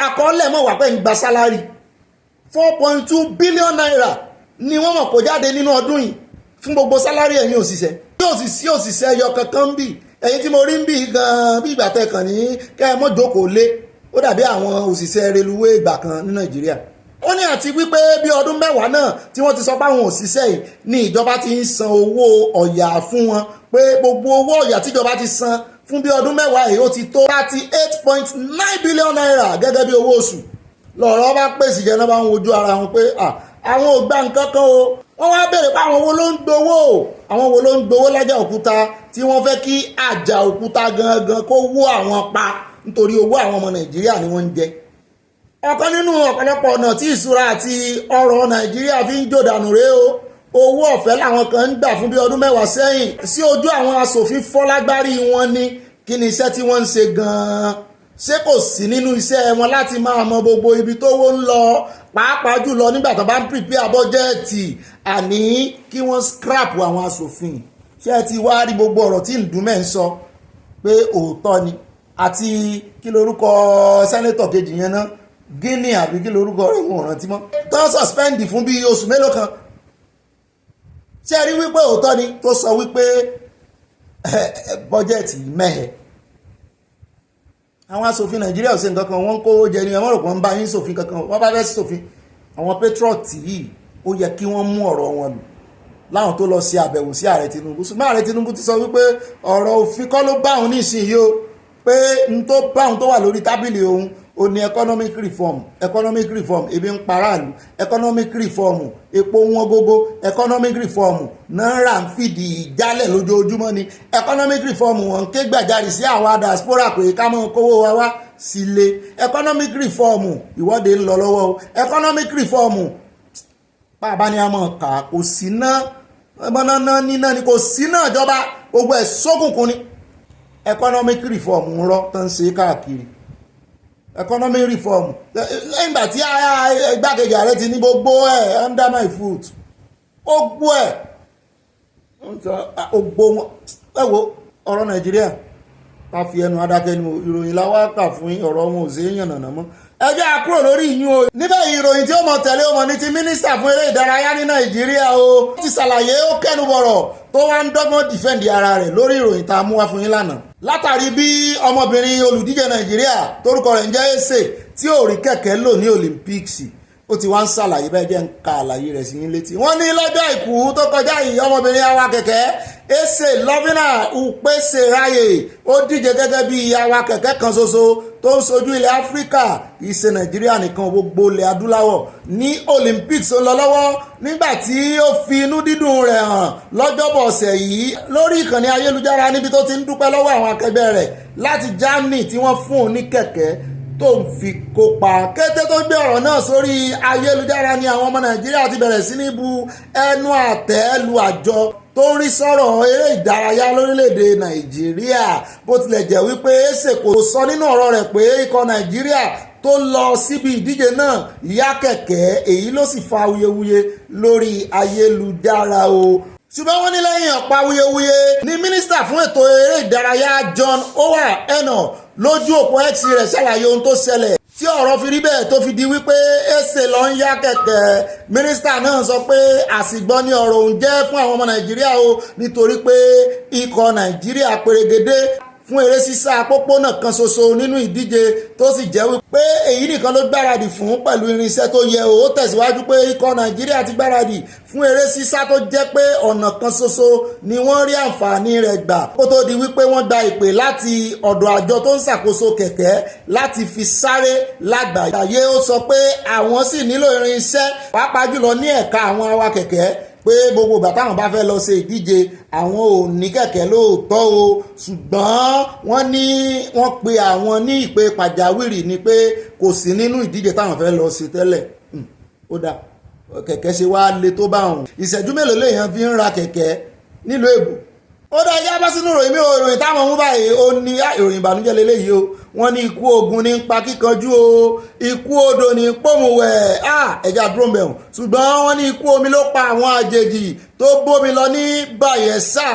A: àkọọ́lẹ̀ mọ̀ wà pé ń gba sálárì 4.2 billion naira ni wọ́n mọ̀ kó jáde nínú ọdún yìí fún gbogbo sálárì ẹ̀yin òṣìṣẹ́ yóò sì sí òṣìṣẹ́ ẹyọ kankan bì ẹ̀yin tí mo rí ń bì gan bí ìgbà tẹ̀kàn ní kẹ́ ẹ mọ́ jókòó lé ó dàbí àwọn òṣìṣẹ́ reluwé ìgbà kan ní Nàìjíríà ó ní àti wípé bí ọdún mẹ́wàá náà tí wọ́n ti sọ pé àwọn òṣìṣẹ́ yìí ní ìjọba ti ń san owó ọ̀yà fún wọn pé gbogbo owó ọ̀yà tíjọba ti san fún bí ọdún mẹ́wàá yìí ó ti tó 38.9 billion naira gẹ́gẹ́ bí owó oṣù lọ́rọ̀ bá pèsè jẹ́ náà bá ń wojú ara wọn pé àwọn ò gbà nǹkan kan o wọ́n wá béèrè pé àwọn wo ló ń gbowó lájà òkúta tí wọ́n fẹ́ kí àjà òkúta gangan kó wó àwọn pa nítorí owó àwọn ọmọ Nàìjíríà ni wọ́n ń jẹ. Ọ̀kan nínú ọ̀pọ̀lọpọ̀ ọ̀nà tí ìṣúra àti ọrọ̀ Nàìjíríà fi ń jòdànù rèé o. Owó ọ̀fẹ́ làwọn kan ń gbà fún bí ọdún 10 sẹ́yìn sí ojú àwọn aṣòfin fọ́lágbárí wọn ni. Kí ni iṣẹ́ tí wọ́n ń ṣe gan-an? Ṣé kò sí nínú iṣẹ́ wọn láti máa mọ gbogbo ibi tówó ń lọ, pàápàá jùlọ nígbà tó bá ń prepare bọ́jẹ́ẹ̀tì, àní kí wọ́n scrap àwọn aṣòfin? Ṣé ẹ ti wá rí gbogbo ọ̀rọ̀ tí Ndume ń sọ pé òótọ́ ni? Àti kí lorúkọ sẹ́nétọ̀ kejì yẹn náà, Guinea àbí kí lorúkọ rẹ̀ wọ́n rántí mọ́, tó suspend fún bí oṣù mélòó kan. Ṣé ẹ rí wípé òótọ́ ni tó sọ wípé bọ́jẹ́ẹ̀tì mẹ́hẹ̀? Àwọn aṣòfin Nàìjíríà ò ṣe nǹkan kan, wọ́n ń kówó jẹ ní ẹmọ́ rò pọ̀ ń bá yín ṣòfin kankan. Wọ́n bá fẹ́ ṣòfin, àwọn patriot yìí ó yẹ kí wọ́n mú ọ̀rọ̀ wọn lò láwọn tó lọ ṣe àbẹ̀wò sí ààrẹ Tinubu. Ṣùgbọ́n ààrẹ Tinubu ti sọ wípé ọ̀rọ̀ òfin kọ́ ló bá òun nísìnyí o, pé n tó bá òun tó wà lórí tábìlì òun ó ní economic reform ebi ń paráàlú, economic reform epo wọn gógó, economic reform náírà ń fìdí jálẹ̀ lójoojúmọ́ ni, economic reform wọn ń ké gbàjarì sí àwa diaspora pé ká mọ́ kówó wa wá sílé, economic reform ìwọ́de ń lọ lọ́wọ́ o, economic reform bàbá ni a mọ̀ ká kò sí náà mọ́nà níná ni kò sí náà ìjọba gbogbo ẹ̀ sókùnkùn ni. Economic reform ń rọ́ tó ń ṣe káàkiri, economic reform lẹ́yìn ìgbà tí igbákejì ààrẹ ti ní gbogbo ẹ̀ under my foot, gbogbo ẹ̀ gbogbo wọn. Ẹ wo ọ̀rọ̀ Nàìjíríà ká fi ẹnu adákẹ́ ní ìròyìn láwá kà fún ọ̀rọ̀ wọn ò sí yànnàná mọ́. Ẹ jẹ́ a kúrò lórí ìyún o. Níbẹ̀ ìròyìn tí ó mọ̀ tẹ̀lé ọmọ ní ti mínísítà fún eré ìdárayá ní Nàìjíríà o ti ṣàlàyé ó kẹ́nubọ̀rọ̀ tó wá ń dọ́gbọ́n dìfẹ́ǹdì ara rẹ̀ lórí ìròyìn tá a mú wá fún yín lánàá. Látàrí bí ọmọbìnrin olùdíje Nàìjíríà tórúkọ rẹ̀ ń jẹ́ Ese tí ò rí kẹ̀kẹ́ lò ní Olympics, ó ti wá ń ṣàlàyé bẹ́ẹ̀ jẹ́ ń ka àlàyé rẹ̀ sí yín létí. Wọ́n ní lọ́jọ́ àìkú tó kọjá yìí ọmọbìnrin awa kẹ̀kẹ́ Ese Lovina Upeseraye ó díje gẹ́gẹ́ bí awa kẹ̀kẹ́ kan ṣoṣo tó ń sojú ilẹ̀ Áfíríkà, kì í ṣe Nàìjíríà nìkan, gbogbo ilẹ̀ adúláwọ̀ ní Olympics ó lọ lọ́wọ́. Nígbà tí ó fi inú dídùn rẹ̀ hàn lọ́jọ́bọ̀ ọ̀sẹ̀ yìí lórí ìkànnì ayélujára níbi tó ti ń dúpẹ́ lọ́wọ́ àwọn akẹgbẹ́ rẹ̀ láti Germany tí wọ́n fún un ní kẹ̀kẹ́ tó ń fi kópa. Kété tó gbé ọ̀rọ̀ náà sórí ayélujára ni àwọn ọmọ Nàìjíríà ti bẹ̀rẹ̀ sí ní bu ẹnu àtẹ́ lu àjọ tó ń rí sọ̀rọ̀ eré ìdárayá lórílẹ̀‐èdè Nàìjíríà, bó tilẹ̀ jẹ́ wípé Ese kò sọ nínú ọ̀rọ̀ rẹ̀ pé ikọ̀ Nàìjíríà tó lọ síbi ìdíje náà yá kẹ̀kẹ́, èyí ló sì fa awuyewuye lórí ayélujára o. Ṣùgbọ́n wọ́n ní lẹ́yìn ọ̀pá awuyewuye ní mínísítà fún ètò eré ìdárayá John Owa Eno lójú òpó X rẹ̀ ṣàlàyé ohun tó ṣẹlẹ̀ tí ọ̀rọ̀ fi rí bẹ́ẹ̀ tó fi di wípé Ese lọ ń yá kẹ̀kẹ́. Mínísítà náà sọ pé àsìgbọ́n ni ọ̀rọ̀ òun jẹ́ fún àwọn ọmọ Nàìjíríà o, nítorí pé ikọ̀ Nàìjíríà pèrègédé fún eré sísá pópónà kan ṣoṣo nínú ìdíje tó sì jẹ́ wípé èyí nìkan ló gbáradì fún pẹ̀lú irinṣẹ́ tó yẹ o. Ó tẹ̀síwájú pé ikọ̀ Nàìjíríà ti gbáradì fún eré sísá tó jẹ́ pé ọ̀nà kan ṣoṣo ni wọ́n rí àǹfààní rẹ̀ gbà kó tó di wípé wọ́n gba ìpè láti ọ̀dọ̀ àjọ tó ń ṣàkóso kẹ̀kẹ́ láti fi sáré lágbàáyé. Ó sọ pé àwọn sì nílò irinṣẹ́ pàápàá jùlọ ní ẹ̀ka àwọn awakẹ̀kẹ́, pé gbogbo ìgbà táwọn bá fẹ́ lọ ṣe ìdíje àwọn ò ní kẹ̀kẹ́ lóòótọ́ o, ṣùgbọ́n wọ́n pe àwọn ní ìpè pàjáwìrì ni pé kò sí nínú ìdíje táwọn fẹ́ lọ ṣe tẹ́lẹ̀. Ó dá kẹ̀kẹ́ ṣe wá le tó bá wọn. Ìṣẹ́jú mélòó lèèyàn fi ń ra kẹ̀kẹ́ nílùú èbò? Ó dá ẹjá bá sínú ìròyìn mi ò ìròyìn táwọn mú báyìí ó ní ìròyìn ìbànújẹ́ lélẹ́yìí o. Wọ́n ní ikú ogun ní pa kíkanjú o, ikú odò ní pòmùwẹ̀ ẹja dúró mẹ́wọ̀n. Ṣùgbọ́n wọ́n ní ikú omi ló pa àwọn àjèjì tó bómi lọ ní Bayelsa.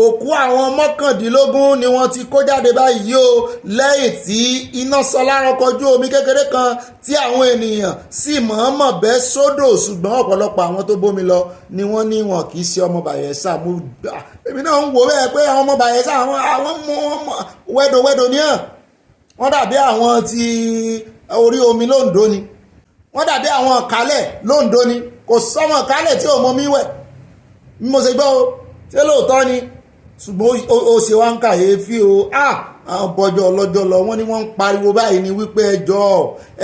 A: Òkú àwọn 19 ni wọ́n ti kó jáde báyìí o, lẹ́yìn tí iná sọ lára ọkọ̀ ojú omi kékeré kan tí àwọn ènìyàn sì mọ̀ọ́mọ̀ bẹ́ sódò. Ṣùgbọ́n ọ̀pọ̀lọpọ̀ àwọn tó bómi lọ ni wọ́n ní wọn kì í ṣe ọmọ Bayelsa. Èmi náà ń wò bẹ́ẹ̀ pé àwọn ọmọ Bayelsa àwọn wẹ́dọ̀wẹ́dọ̀ ní hàn. Wọ́n dàbí àwọn ti orí omi lóńdó ni, wọ́n dàbí àwọn kálẹ̀ lóńdó ni, kò sọ́mọ kálẹ̀ tí ò mọ mi wẹ̀ bí mo ṣe gbọ́ o, ṣé lóòótọ́ ni? Ṣùgbọ́n ó ṣe wá ń kàyéfì o. Àwọn bọ́jọ́ ọlọ́jọ́ lọ wọ́n ní wọ́n ń pariwo báyìí ni wípé ẹjọ́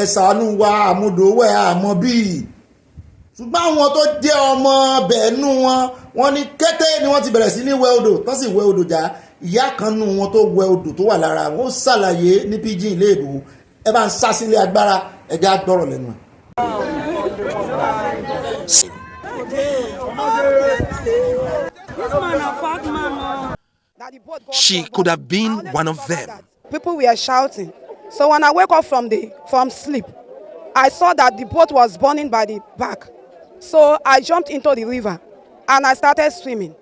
A: ẹ ṣàánú wa àmúdòwẹ̀ àmọ́ bíi. Ṣùgbọ́n àwọn tó jẹ́ ọmọ bẹ̀ẹ́nú wọn ní kété ni wọ́n ti bẹ̀rẹ̀ sí ní wẹ odò tó sì wẹ odò já. ìyá kan nù wọn tó wẹ odò tó wà lára wọn ó ṣàlàyé ní pidgin ilé ìbò ẹ bá ń sá sílé agbára ẹ̀jẹ̀ á gbọ́rọ̀ lẹ́nu ẹ̀.
K: She could have been one of them.
L: People were shouting. So when I woke up from sleep, I saw that the boat was burning by the back. So I jumped into the river and I started swimming.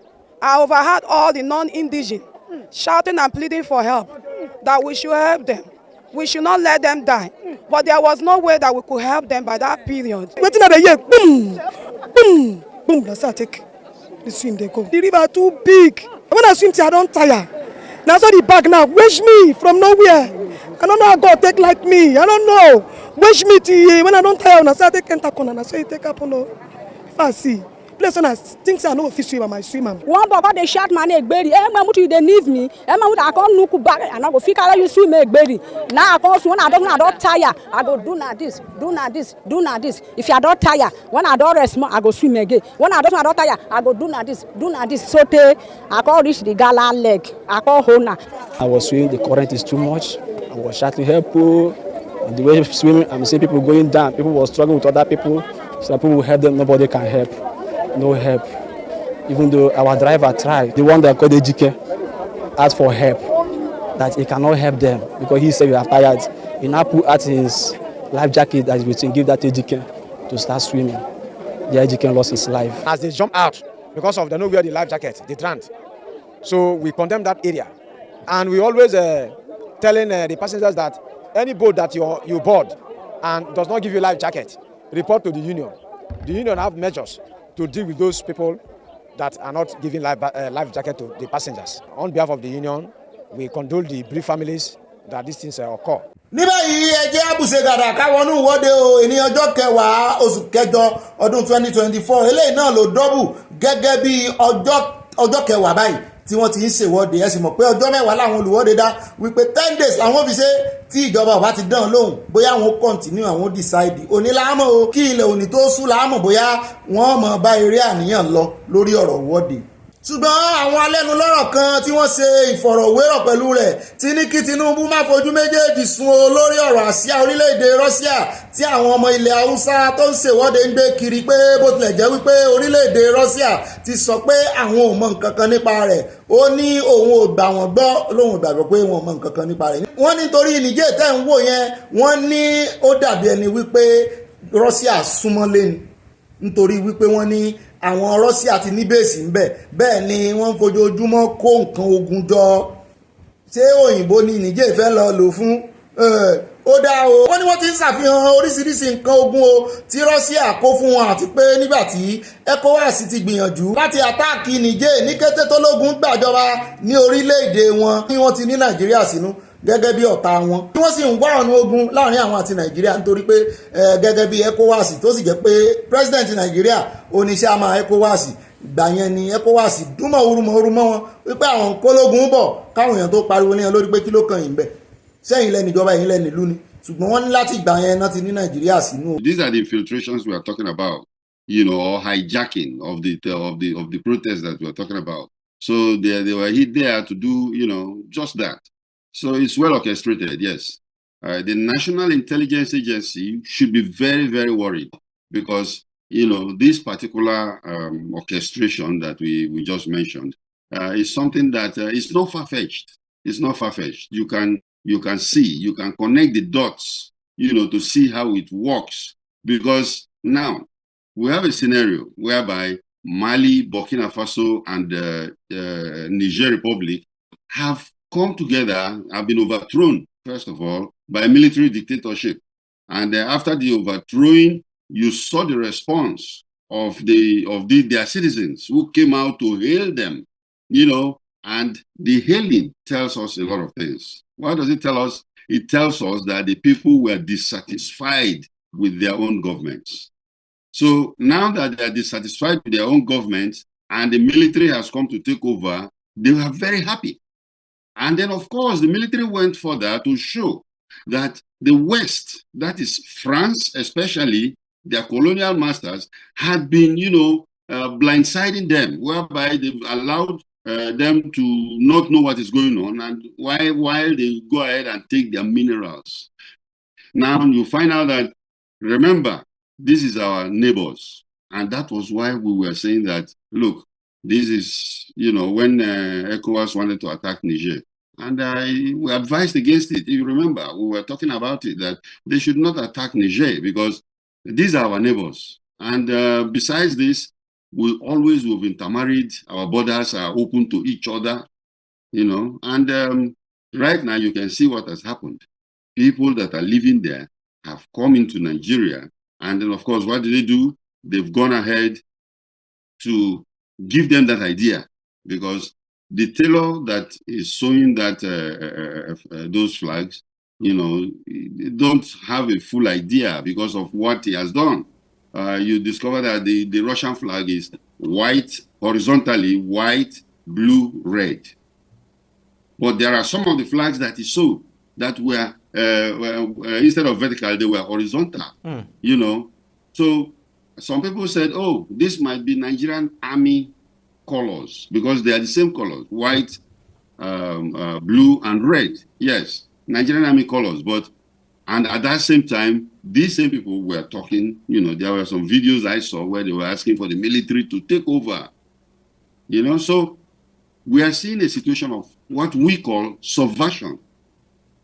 L: I overheard all the non-indigenous shouting and pleading for help, that we should help them. We should not let them die. But there was no way that we could help them by that period.
B: Wetin I dey hear? Boom, boom, boom. That's how I take the swim. They go. The river too big. When I swim till I don't tire. Now so the bag now wish me from nowhere. I don't know how God take like me. I don't know. Wish me till when I don't tire. Now so I take enter corner. Now so you take up on the fancy. Place when I think I know if swim, I might swim.
M: One baba they shout man Ogbeni. Mutu they need me. Mutu I can't look back and I go figure out you swim Ogbeni. Now I can't when I don't tire. I go do na this, do na this, do na this. If I don't tire, when I don't rest, I go swim again. When I don't tire, I go do na this, do na this. So I can't reach the gala leg. I can't hold na.
N: I was swimming. The current is too much. I was shouting help. And the way swimming, I'm seeing people going down. People were struggling with other people. So people will help them. Nobody can help. No help. Even though our driver tried, the one that called Ejike asked for help, that he cannot help them because he said we are tired. He now put out his life jacket that is waiting, give that Ejike to start swimming. The Ejike lost his life.
O: As they jump out, because of they don't wear the life jacket, they drowned. So we condemn that area. And we always telling the passengers that any boat that you board and does not give you life jacket, report to the union. The union have measures to deal with those people that are not giving life jacket to the passengers. On behalf of the union, we condole the bereaved families that these things occur.
A: ní báyìí ẹ jẹ́ àbùṣegàdà káwọnú ìwọ́de o èní ọjọ́ kẹwàá oṣù kẹjọ ọdún 2024 eléyìí náà ló dọ́bù gẹ́gẹ́ bí ọjọ́ kẹwàá báyìí tí wọ́n ti ń ṣèwọ́de ẹ sì mọ̀ pé ọjọ́ mẹ́wàá làwọn olùwọ́de dá wípé 10 days làwọn fi ṣe tí ìjọba ọba ti dán lóhùn bóyá àwọn continue àwọn decide òní láàmú o kí ilẹ̀ òní tó sú láàmú bóyá wọ́n mọ̀ bá eré àníyàn lọ lórí ọ̀rọ̀ ìwọ́de. ṣùgbọ́n àwọn alẹ́nulọ́rọ̀ kan tí wọ́n ṣe ìfọ̀rọ̀wérọ̀ pẹ̀lú rẹ̀ tí ní kí Tinubu má fojú méjèèjì sun o lórí ọ̀rọ̀ àsíá orílẹ̀-èdè Russia tí àwọn ọmọ ilẹ̀ Haúsá tó ń ṣèwọ́de ń gbé kiri pé bó tilẹ̀ jẹ́ wípé orílẹ̀-èdè Russia ti sọ pé àwọn ò mọ nǹkan kan nípa rẹ̀ ó ní òun ò gbà wọ́n gbọ́ lóun ò gbàgbọ́ pé wọn ò mọ nǹkan kan nípa rẹ̀. wọ́n nítorí Niger tẹ́ ń wò yẹn wọ́n ní ó dàbí ẹni wípé Russia súnmọ́ lẹ́nu nítorí wípé wọ́n ní àwọn Russia ti ní bèsì ń bẹ̀ bẹ́ẹ̀ ni wọ́n ń fojoojúmọ́ kó nǹkan ogun jọ ṣé òyìnbó ni Niger fẹ́ lọ lò fún ó dá o wọ́n ní wọ́n ti ń ṣàfihàn oríṣiríṣi nǹkan ogun o tí Russia kó fún wọn àti pé nígbà tí ECOWAS ti gbìyànjú láti àtáàkì Niger ní kété tó lógun gbàjọba ní orílẹ̀-èdè wọn ní wọ́n ti ní Nàìjíríà sínú gẹ́gẹ́ bí ọ̀tá wọn tí wọ́n sì ń wá ọ̀nà ogun láàrin àwọn àti Nàìjíríà nítorí pé gẹ́gẹ́ bí ECOWAS tó sì jẹ́ pé president Nàìjíríà oníṣẹ́ àmà ECOWAS ìgbà yẹn ni ECOWAS dúnmọ̀ orúmọ̀ wọn wípé àwọn kólógun bọ̀ káwọn èèyàn tó pariwo níyàn lórí pé kí ló kàn yín bẹ̀ sẹ́yìn lẹ́nu ìjọba yìí lẹ́nu ìlú ni ṣùgbọ́n wọ́n ní láti ìgbà yẹn náà ti ní Nàìjíríà sínú.
P: These are the infiltrations we are talking about, or hijacking of the protests that we are talking about. So they were there to do, just that. So it's well orchestrated, yes. The National Intelligence Agency should be very, very worried because, this particular orchestration that we just mentioned is something that is not far-fetched. It's not far-fetched. You can see, you can connect the dots, to see how it works. Because now we have a scenario whereby Mali, Burkina Faso, and Niger Republic have come together, have been overthrown, first of all, by a military dictatorship. And after the overthrowing, you saw the response of their citizens who came out to hail them, and the hailing tells us a lot of things. What does it tell us? It tells us that the people were dissatisfied with their own governments. So now that they are dissatisfied with their own governments and the military has come to take over, they were very happy. And then, of course, the military went further to show that the West, that is France especially, their colonial masters, had been, blindsiding them, whereby they've allowed them to not know what is going on, and while they go ahead and take their minerals. Now you find out that, remember, this is our neighbors. And that was why we were saying that, look, this is, when ECOWAS wanted to attack Niger. And we advised against it. If you remember, we were talking about it, that they should not attack Niger because these are our neighbors. And besides this, we've intermarried. Our borders are open to each other, And right now, you can see what has happened. People that are living there have come into Nigeria. And then, of course, what do? They've gone ahead to give them that idea, because the tailor that is sewing that those flags, don't have a full idea because of what he has done. You discover that the Russian flag is white, horizontally white, blue, red. But there are some of the flags that he sewed that were instead of vertical, they were horizontal. So some people said, oh, this might be Nigerian army colors because they are the same colors, white, blue, and red. Yes, Nigerian army colors. And at that same time, these same people were talking, there were some videos I saw where they were asking for the military to take over. So we are seeing a situation of what we call subversion.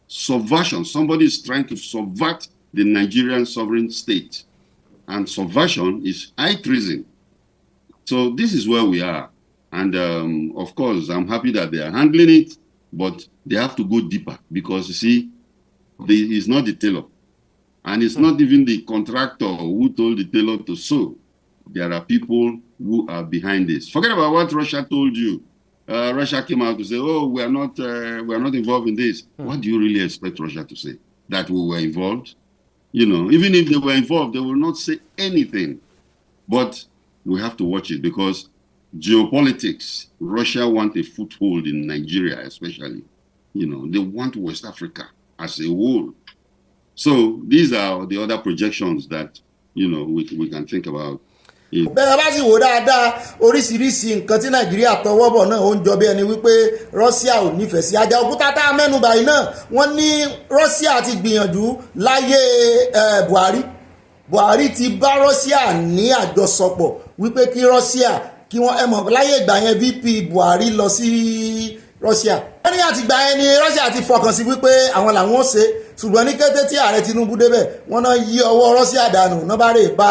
P: Subversion. Somebody is trying to subvert the Nigerian sovereign state. And subversion is high treason. So this is where we are. And of course, I'm happy that they are handling it, but they have to go deeper because, you see, it's not the tailor. And it's not even the contractor who told the tailor to sew. There are people who are behind this. Forget about what Russia told you. Russia came out to say, oh, we are not involved in this. What do you really expect Russia to say? That we were involved? Even if they were involved, they will not say anything. But we have to watch it because geopolitics, Russia wants a foothold in Nigeria especially. They want West Africa as a whole. So these are the other projections that, we can think about.
A: bẹ́ẹ̀ bá sì wò dáadáa oríṣiríṣi nǹkan tí nàìjíríà tọwọ́ bọ̀ náà ó ń jọ bí ẹni wípé Russia ò nífẹ̀ẹ́ sí ajá òkúta tá a mẹ́nu báyìí náà wọ́n ní Russia ti gbìyànjú láyé Buhari ti bá Russia ní àjọsọpọ̀ wípé kí Russia kí wọ́n láyé ìgbà yẹn VP Buhari lọ sí Russia wọ́n ní àtìgbà yẹn ni Russia ti fọkàn sí wípé àwọn làwọn ó ṣe ṣùgbọ́n ní kété tí ààrẹ Tinubu débẹ̀ wọ́n náà yí ọwọ́ Russia dànù náà bá rè bá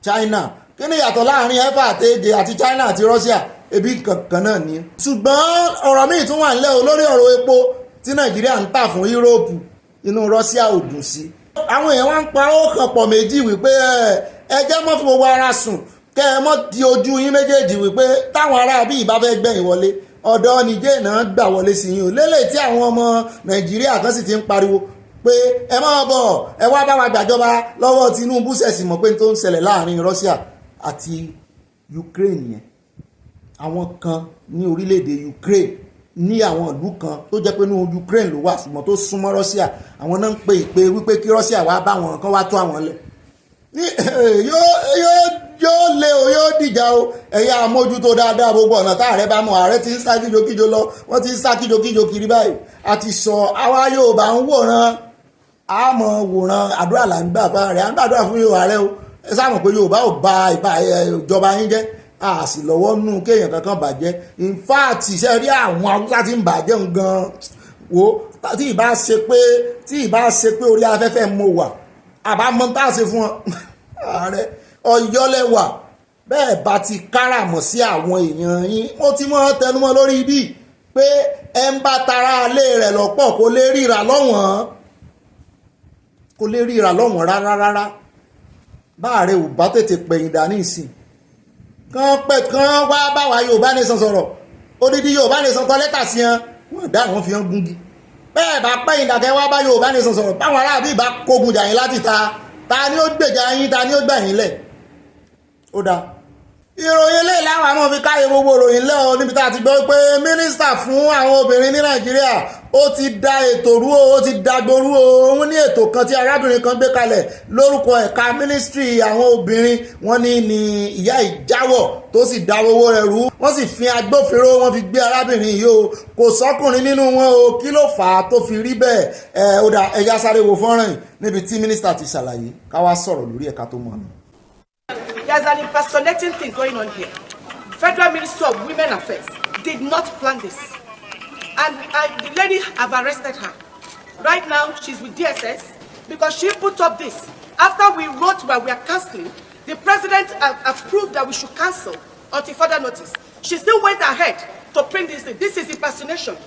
A: China. Kí ni ìyàtọ̀ láàrin ẹ̀fà àtẹ̀jẹ̀ àti China àti Russia ebi kankan náà ni. ṣùgbọ́n ọ̀rọ̀ míì tún wà nílẹ̀ olórí ọ̀rọ̀ epo tí Nàìjíríà ń tà fún Europe inú Russia ò dùn sí. àwọn èèyàn wá ń pa ó kàn pọ̀ méjì wípé ẹ jẹ́ mọ́ fún gbogbo ara sùn kẹ́ ẹ mọ́ di ojú yín méjèèjì wípé táwọn ará bí ìbá fẹ́ gbẹ̀yìn wọlé ọ̀dọ̀ Niger náà gbà wọlé sí yín o lélẹ̀ tí àwọn ọmọ Nàìjíríà kan sì ti ń pariwo pé ẹ máa bọ̀ ẹ wá bá wa gbàjọba lọ́wọ́ Tinubu ṣẹ̀sì mọ̀ pé tó ń ṣẹlẹ̀ láàrin Russia àti Ukraine yẹn àwọn kan ní orílẹ̀-èdè Ukraine ní àwọn ìlú kan tó jẹ́ pé ní Ukraine ló wà ṣùgbọ́n tó súnmọ́ Russia àwọn náà ń pe ìpè wípé kí Russia wá bá wọn kan wá tó àwọn lẹ̀ yóò lé o yóò dìjà o ẹ̀yà àmójútó dáadáa gbogbo ọ̀nà táàrẹ bá mọ ààrẹ ti ń sá kíjokíjo lọ wọ́n ti ń sá kíjokíjo kiri báyìí àti sọ àwa Yorùbá ń wòran àmọ́ wòran àdúrà là ń gbà fún ààrẹ à ń gbàdúrà fún Yorùbá rẹ o ẹ sáàmù pé Yorùbá ò ba ìjọba yín jẹ́ a sì lọ́wọ́ nù kéèyàn kankan bàjẹ́ in fact ṣe rí àwọn Haúsá tí ń bàjẹ́ gan wo tí ìbá ṣe pé orí afẹ́fẹ́ mo wà àbámọ́ tá a ṣe fún ààrẹ ọ̀yọ́lẹ́wà bẹ́ẹ̀ bá ti káràmọ̀ sí àwọn èèyàn yín mo ti mọ́ tẹnumọ́ lórí ibi pé ẹ ń bá tara alé rẹ̀ lọ́pọ̀ kó lè ríra lọ́wọ́n rárá báàrẹ ò bá tètè pẹ̀yìn dání ìsìn kan wá báwa Yorùbá nation sọ̀rọ̀ odidi Yorùbá nation kọ lẹ́tà sí wọn wọ́n dá àwọn fi hàn gúngi bẹ́ẹ̀ bá pẹ̀yìn dàkẹ́ wá bá Yorùbá nation sọ̀rọ̀ báwọn aráàbí bá kógun jà yín láti ta ni ó gbèjà yín ta ni ó gbà yín lẹ̀ ó dáa ìròyìn eléyìí láwọn àmọ́ fi káyé gbogbo ìròyìn lẹ́ọ̀ níbi tá a ti gbọ́ pé mínísítà fún àwọn obìnrin ní nàìjíríà ó ti da ètò rú o ó ti dagboru o òun ní ètò kan tí arábìnrin kan gbé kalẹ̀ lórúkọ ẹ̀ka mínísítírì àwọn obìnrin wọn ní ìyá ìjáwọ̀ tó sì da owó rẹ̀ rú wọ́n sì fi agbófinró wọn fi gbé arábìnrin yìí o kò sọ́kùnrin nínú wọn o kí ló fà á tó fi rí bẹ́ẹ̀ ó dà ẹja sáré wo fọ́nrán yìí níbi tí mínísítà ti ṣàlàyé ká wá sọ̀rọ̀ lórí ẹ̀ka tó mọ̀ ọ́n.
C: There's an impersonating thing going on here. Federal Ministry of Women Affairs did not plan this. And the lady have arrested her. Right now, she's with DSS because she put up this. After we wrote where we are cancelling, the president approved that we should cancel until further notice. She still went ahead to print this thing. This is impersonation.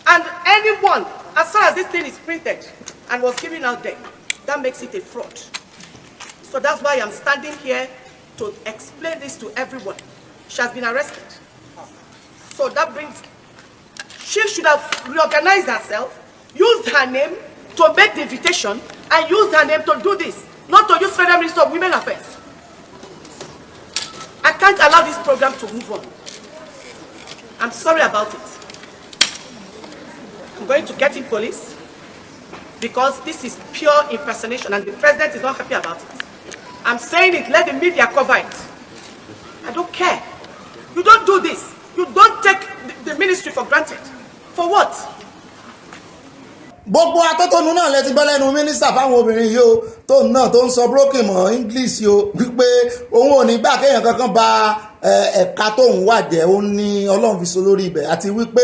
C: And anyone, as far as this thing is printed and was given out there, that makes it a fraud. So that's why I'm standing here to explain this to everyone. She has been arrested. So that brings, she should have reorganized herself, used her name to make the invitation, and used her name to do this, not to use Federal Ministry of Women Affairs. I can't allow this program to move on. I'm sorry about it. I'm going to get in police because this is pure impersonation and the president is not happy about it. I'm saying it, let the media cover it. I don't care. You don't do this. You don't take the ministry for granted. For what?
A: Gbogbo atótónu náà lẹ ti gbọ́ lẹ́nu mínísítà fáwọn obìnrin yìí o tóun náà tó ń sọ broken mọ́ English o wípé òun ò ní gbà kéèyàn kankan ba ẹ̀ka tóun wà jẹ́ ó ní Ọlọ́run fi so lórí ibẹ̀ àti wípé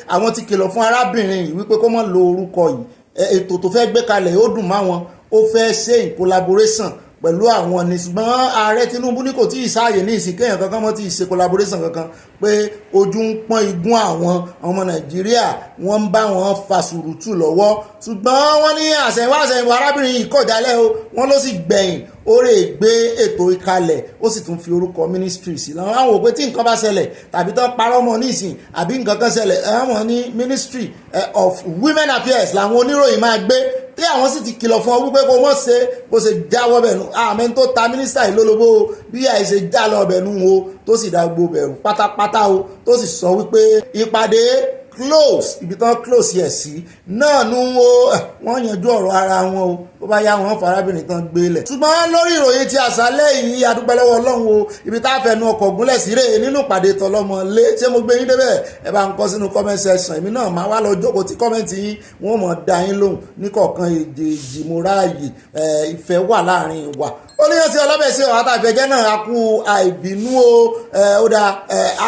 A: àwọn ti kìlọ̀ fún arábìnrin yìí wípé kó má lo orúkọ yìí ètò tó fẹ́ gbé kalẹ̀ ó dùn máwọn ó fẹ́ ṣe in collaboration pẹ̀lú àwọn ní ṣùgbọ́n ààrẹ Tinubu ní kò tí ì sáàyè ní ìsìn kéèyàn kankan mọ́ tí ì ṣe collaboration kankan pé ojú ń pọ́n igun àwọn ọmọ Nàìjíríà wọ́n ń bá wọn fa sùrùtù lọ́wọ́ ṣùgbọ́n wọ́n ní àṣẹ̀wá arábìnrin yìí kọ̀ jálẹ̀ o wọ́n ló sì gbẹ̀yìn ó rè gbé ètò ìkalẹ̀ ó sì tún fi orúkọ ministry sí lọ́wọ́ àwọn òpin tí nǹkan bá ṣẹlẹ̀ tàbí tó parọ́ mọ́ ní ìsìn àbí nǹkan kan ṣẹlẹ̀ àwọn ní Ministry of Women Affairs làwọn oníròyìn máa gbé tí àwọn sì ti kìlọ̀ fún ọ wípé kó mọ̀ ṣe bó ṣe jáwọ́ bẹ̀nu àmẹ́ tó ta mínísítà yìí lólobó bí àìṣe já lọ bẹ̀nu o tó sì dá gbogbo bẹ̀rù pátápátá o tó sì sọ wípé ìpàdé close ibi tán close yẹ̀ sí náà nú wo wọ́n yanjú ọ̀rọ̀ ara wọn o bó bá yá wọn farabirin tán gbélẹ̀. ṣùgbọ́n lórí ìròyìn tí àṣálẹ́ yìí adúpẹ́ lọ́wọ́ Ọlọ́run o ibi tá a fẹnu ọkọ̀ gúnlẹ̀ sí rèé nínú ìpàdé tọlọ́mọ lé ṣé mo gbé yín débẹ̀ ẹ bá ń kọ sínú comment section èmi náà máa wá lọ jókòó tí comment yín wọ́n mọ̀ dá yín lóhùn ní kọ̀ọ̀kan èjì mo ráàyè ìfẹ́ wà láàrin wa oníyàn tí ọlọ́bẹ̀ sí ọ̀hátà ìfẹ́jẹ́ náà a kú àìbínú o ó dá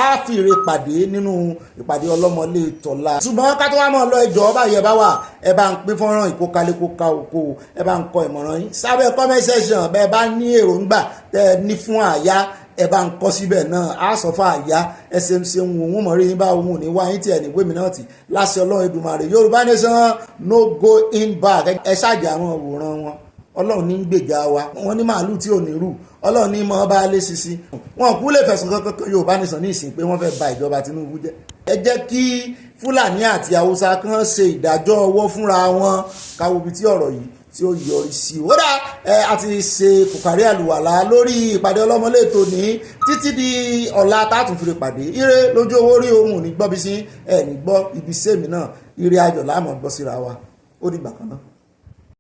A: a fi ire pàdé nínú ìpàdé ọlọ́mọlé tọ̀la ṣùgbọ́n ká tó wá mọ̀ lọ ẹjọ́ ọba yẹ bá wà ẹ bá ń pín fọ́nrán ìkókalẹ̀ kóka òkò ẹ bá ń kọ ìmọ̀ràn yín sábẹ́ comment section bẹ́ẹ̀ bá ní èròǹgbà tẹ́ ní fún àyà ẹ bá ń kọ síbẹ̀ náà á sọ fún àyà ẹsẹ̀ ń ṣe òun mọ̀ rí yín bá òun ò ní wá yín tí ẹ̀ ní gbémi náà tì láṣẹ Ọlọ́run Èdùmàrè Yorùbá nation no go in back ẹ ṣáàjà àwọn òwòrán wọn Ọlọ́run ní gbèjà wa wọ́n ní màálù tí ò ní rù Ọlọ́run ní mọ́ bá lé sisi wọn kú lè fẹ̀sùn kankan Yorùbá nìsàn ní ìsìn pé wọ́n fẹ́ ba ìjọba Tinubu jẹ́ ẹ jẹ́ kí Fúlàní àti Haúsá kan ṣe ìdájọ́ ọwọ́ fúnra wọn káwo ibi tí ọ̀rọ̀ yìí tí ó yọrí sí i wọ́dà a ti ṣe kòkàrí àlùwàlà lórí ìpàdé ọlọ́mọlé tòní títí di ọ̀la tààtù fi pàdé ire lójú owó rí ohun ní gbọ́ bí sí ẹ̀ ní gbọ́ ibi sẹ́mi náà ire ayọ̀ láàmú gbọ́ síra wa ó dìgbà kan náà.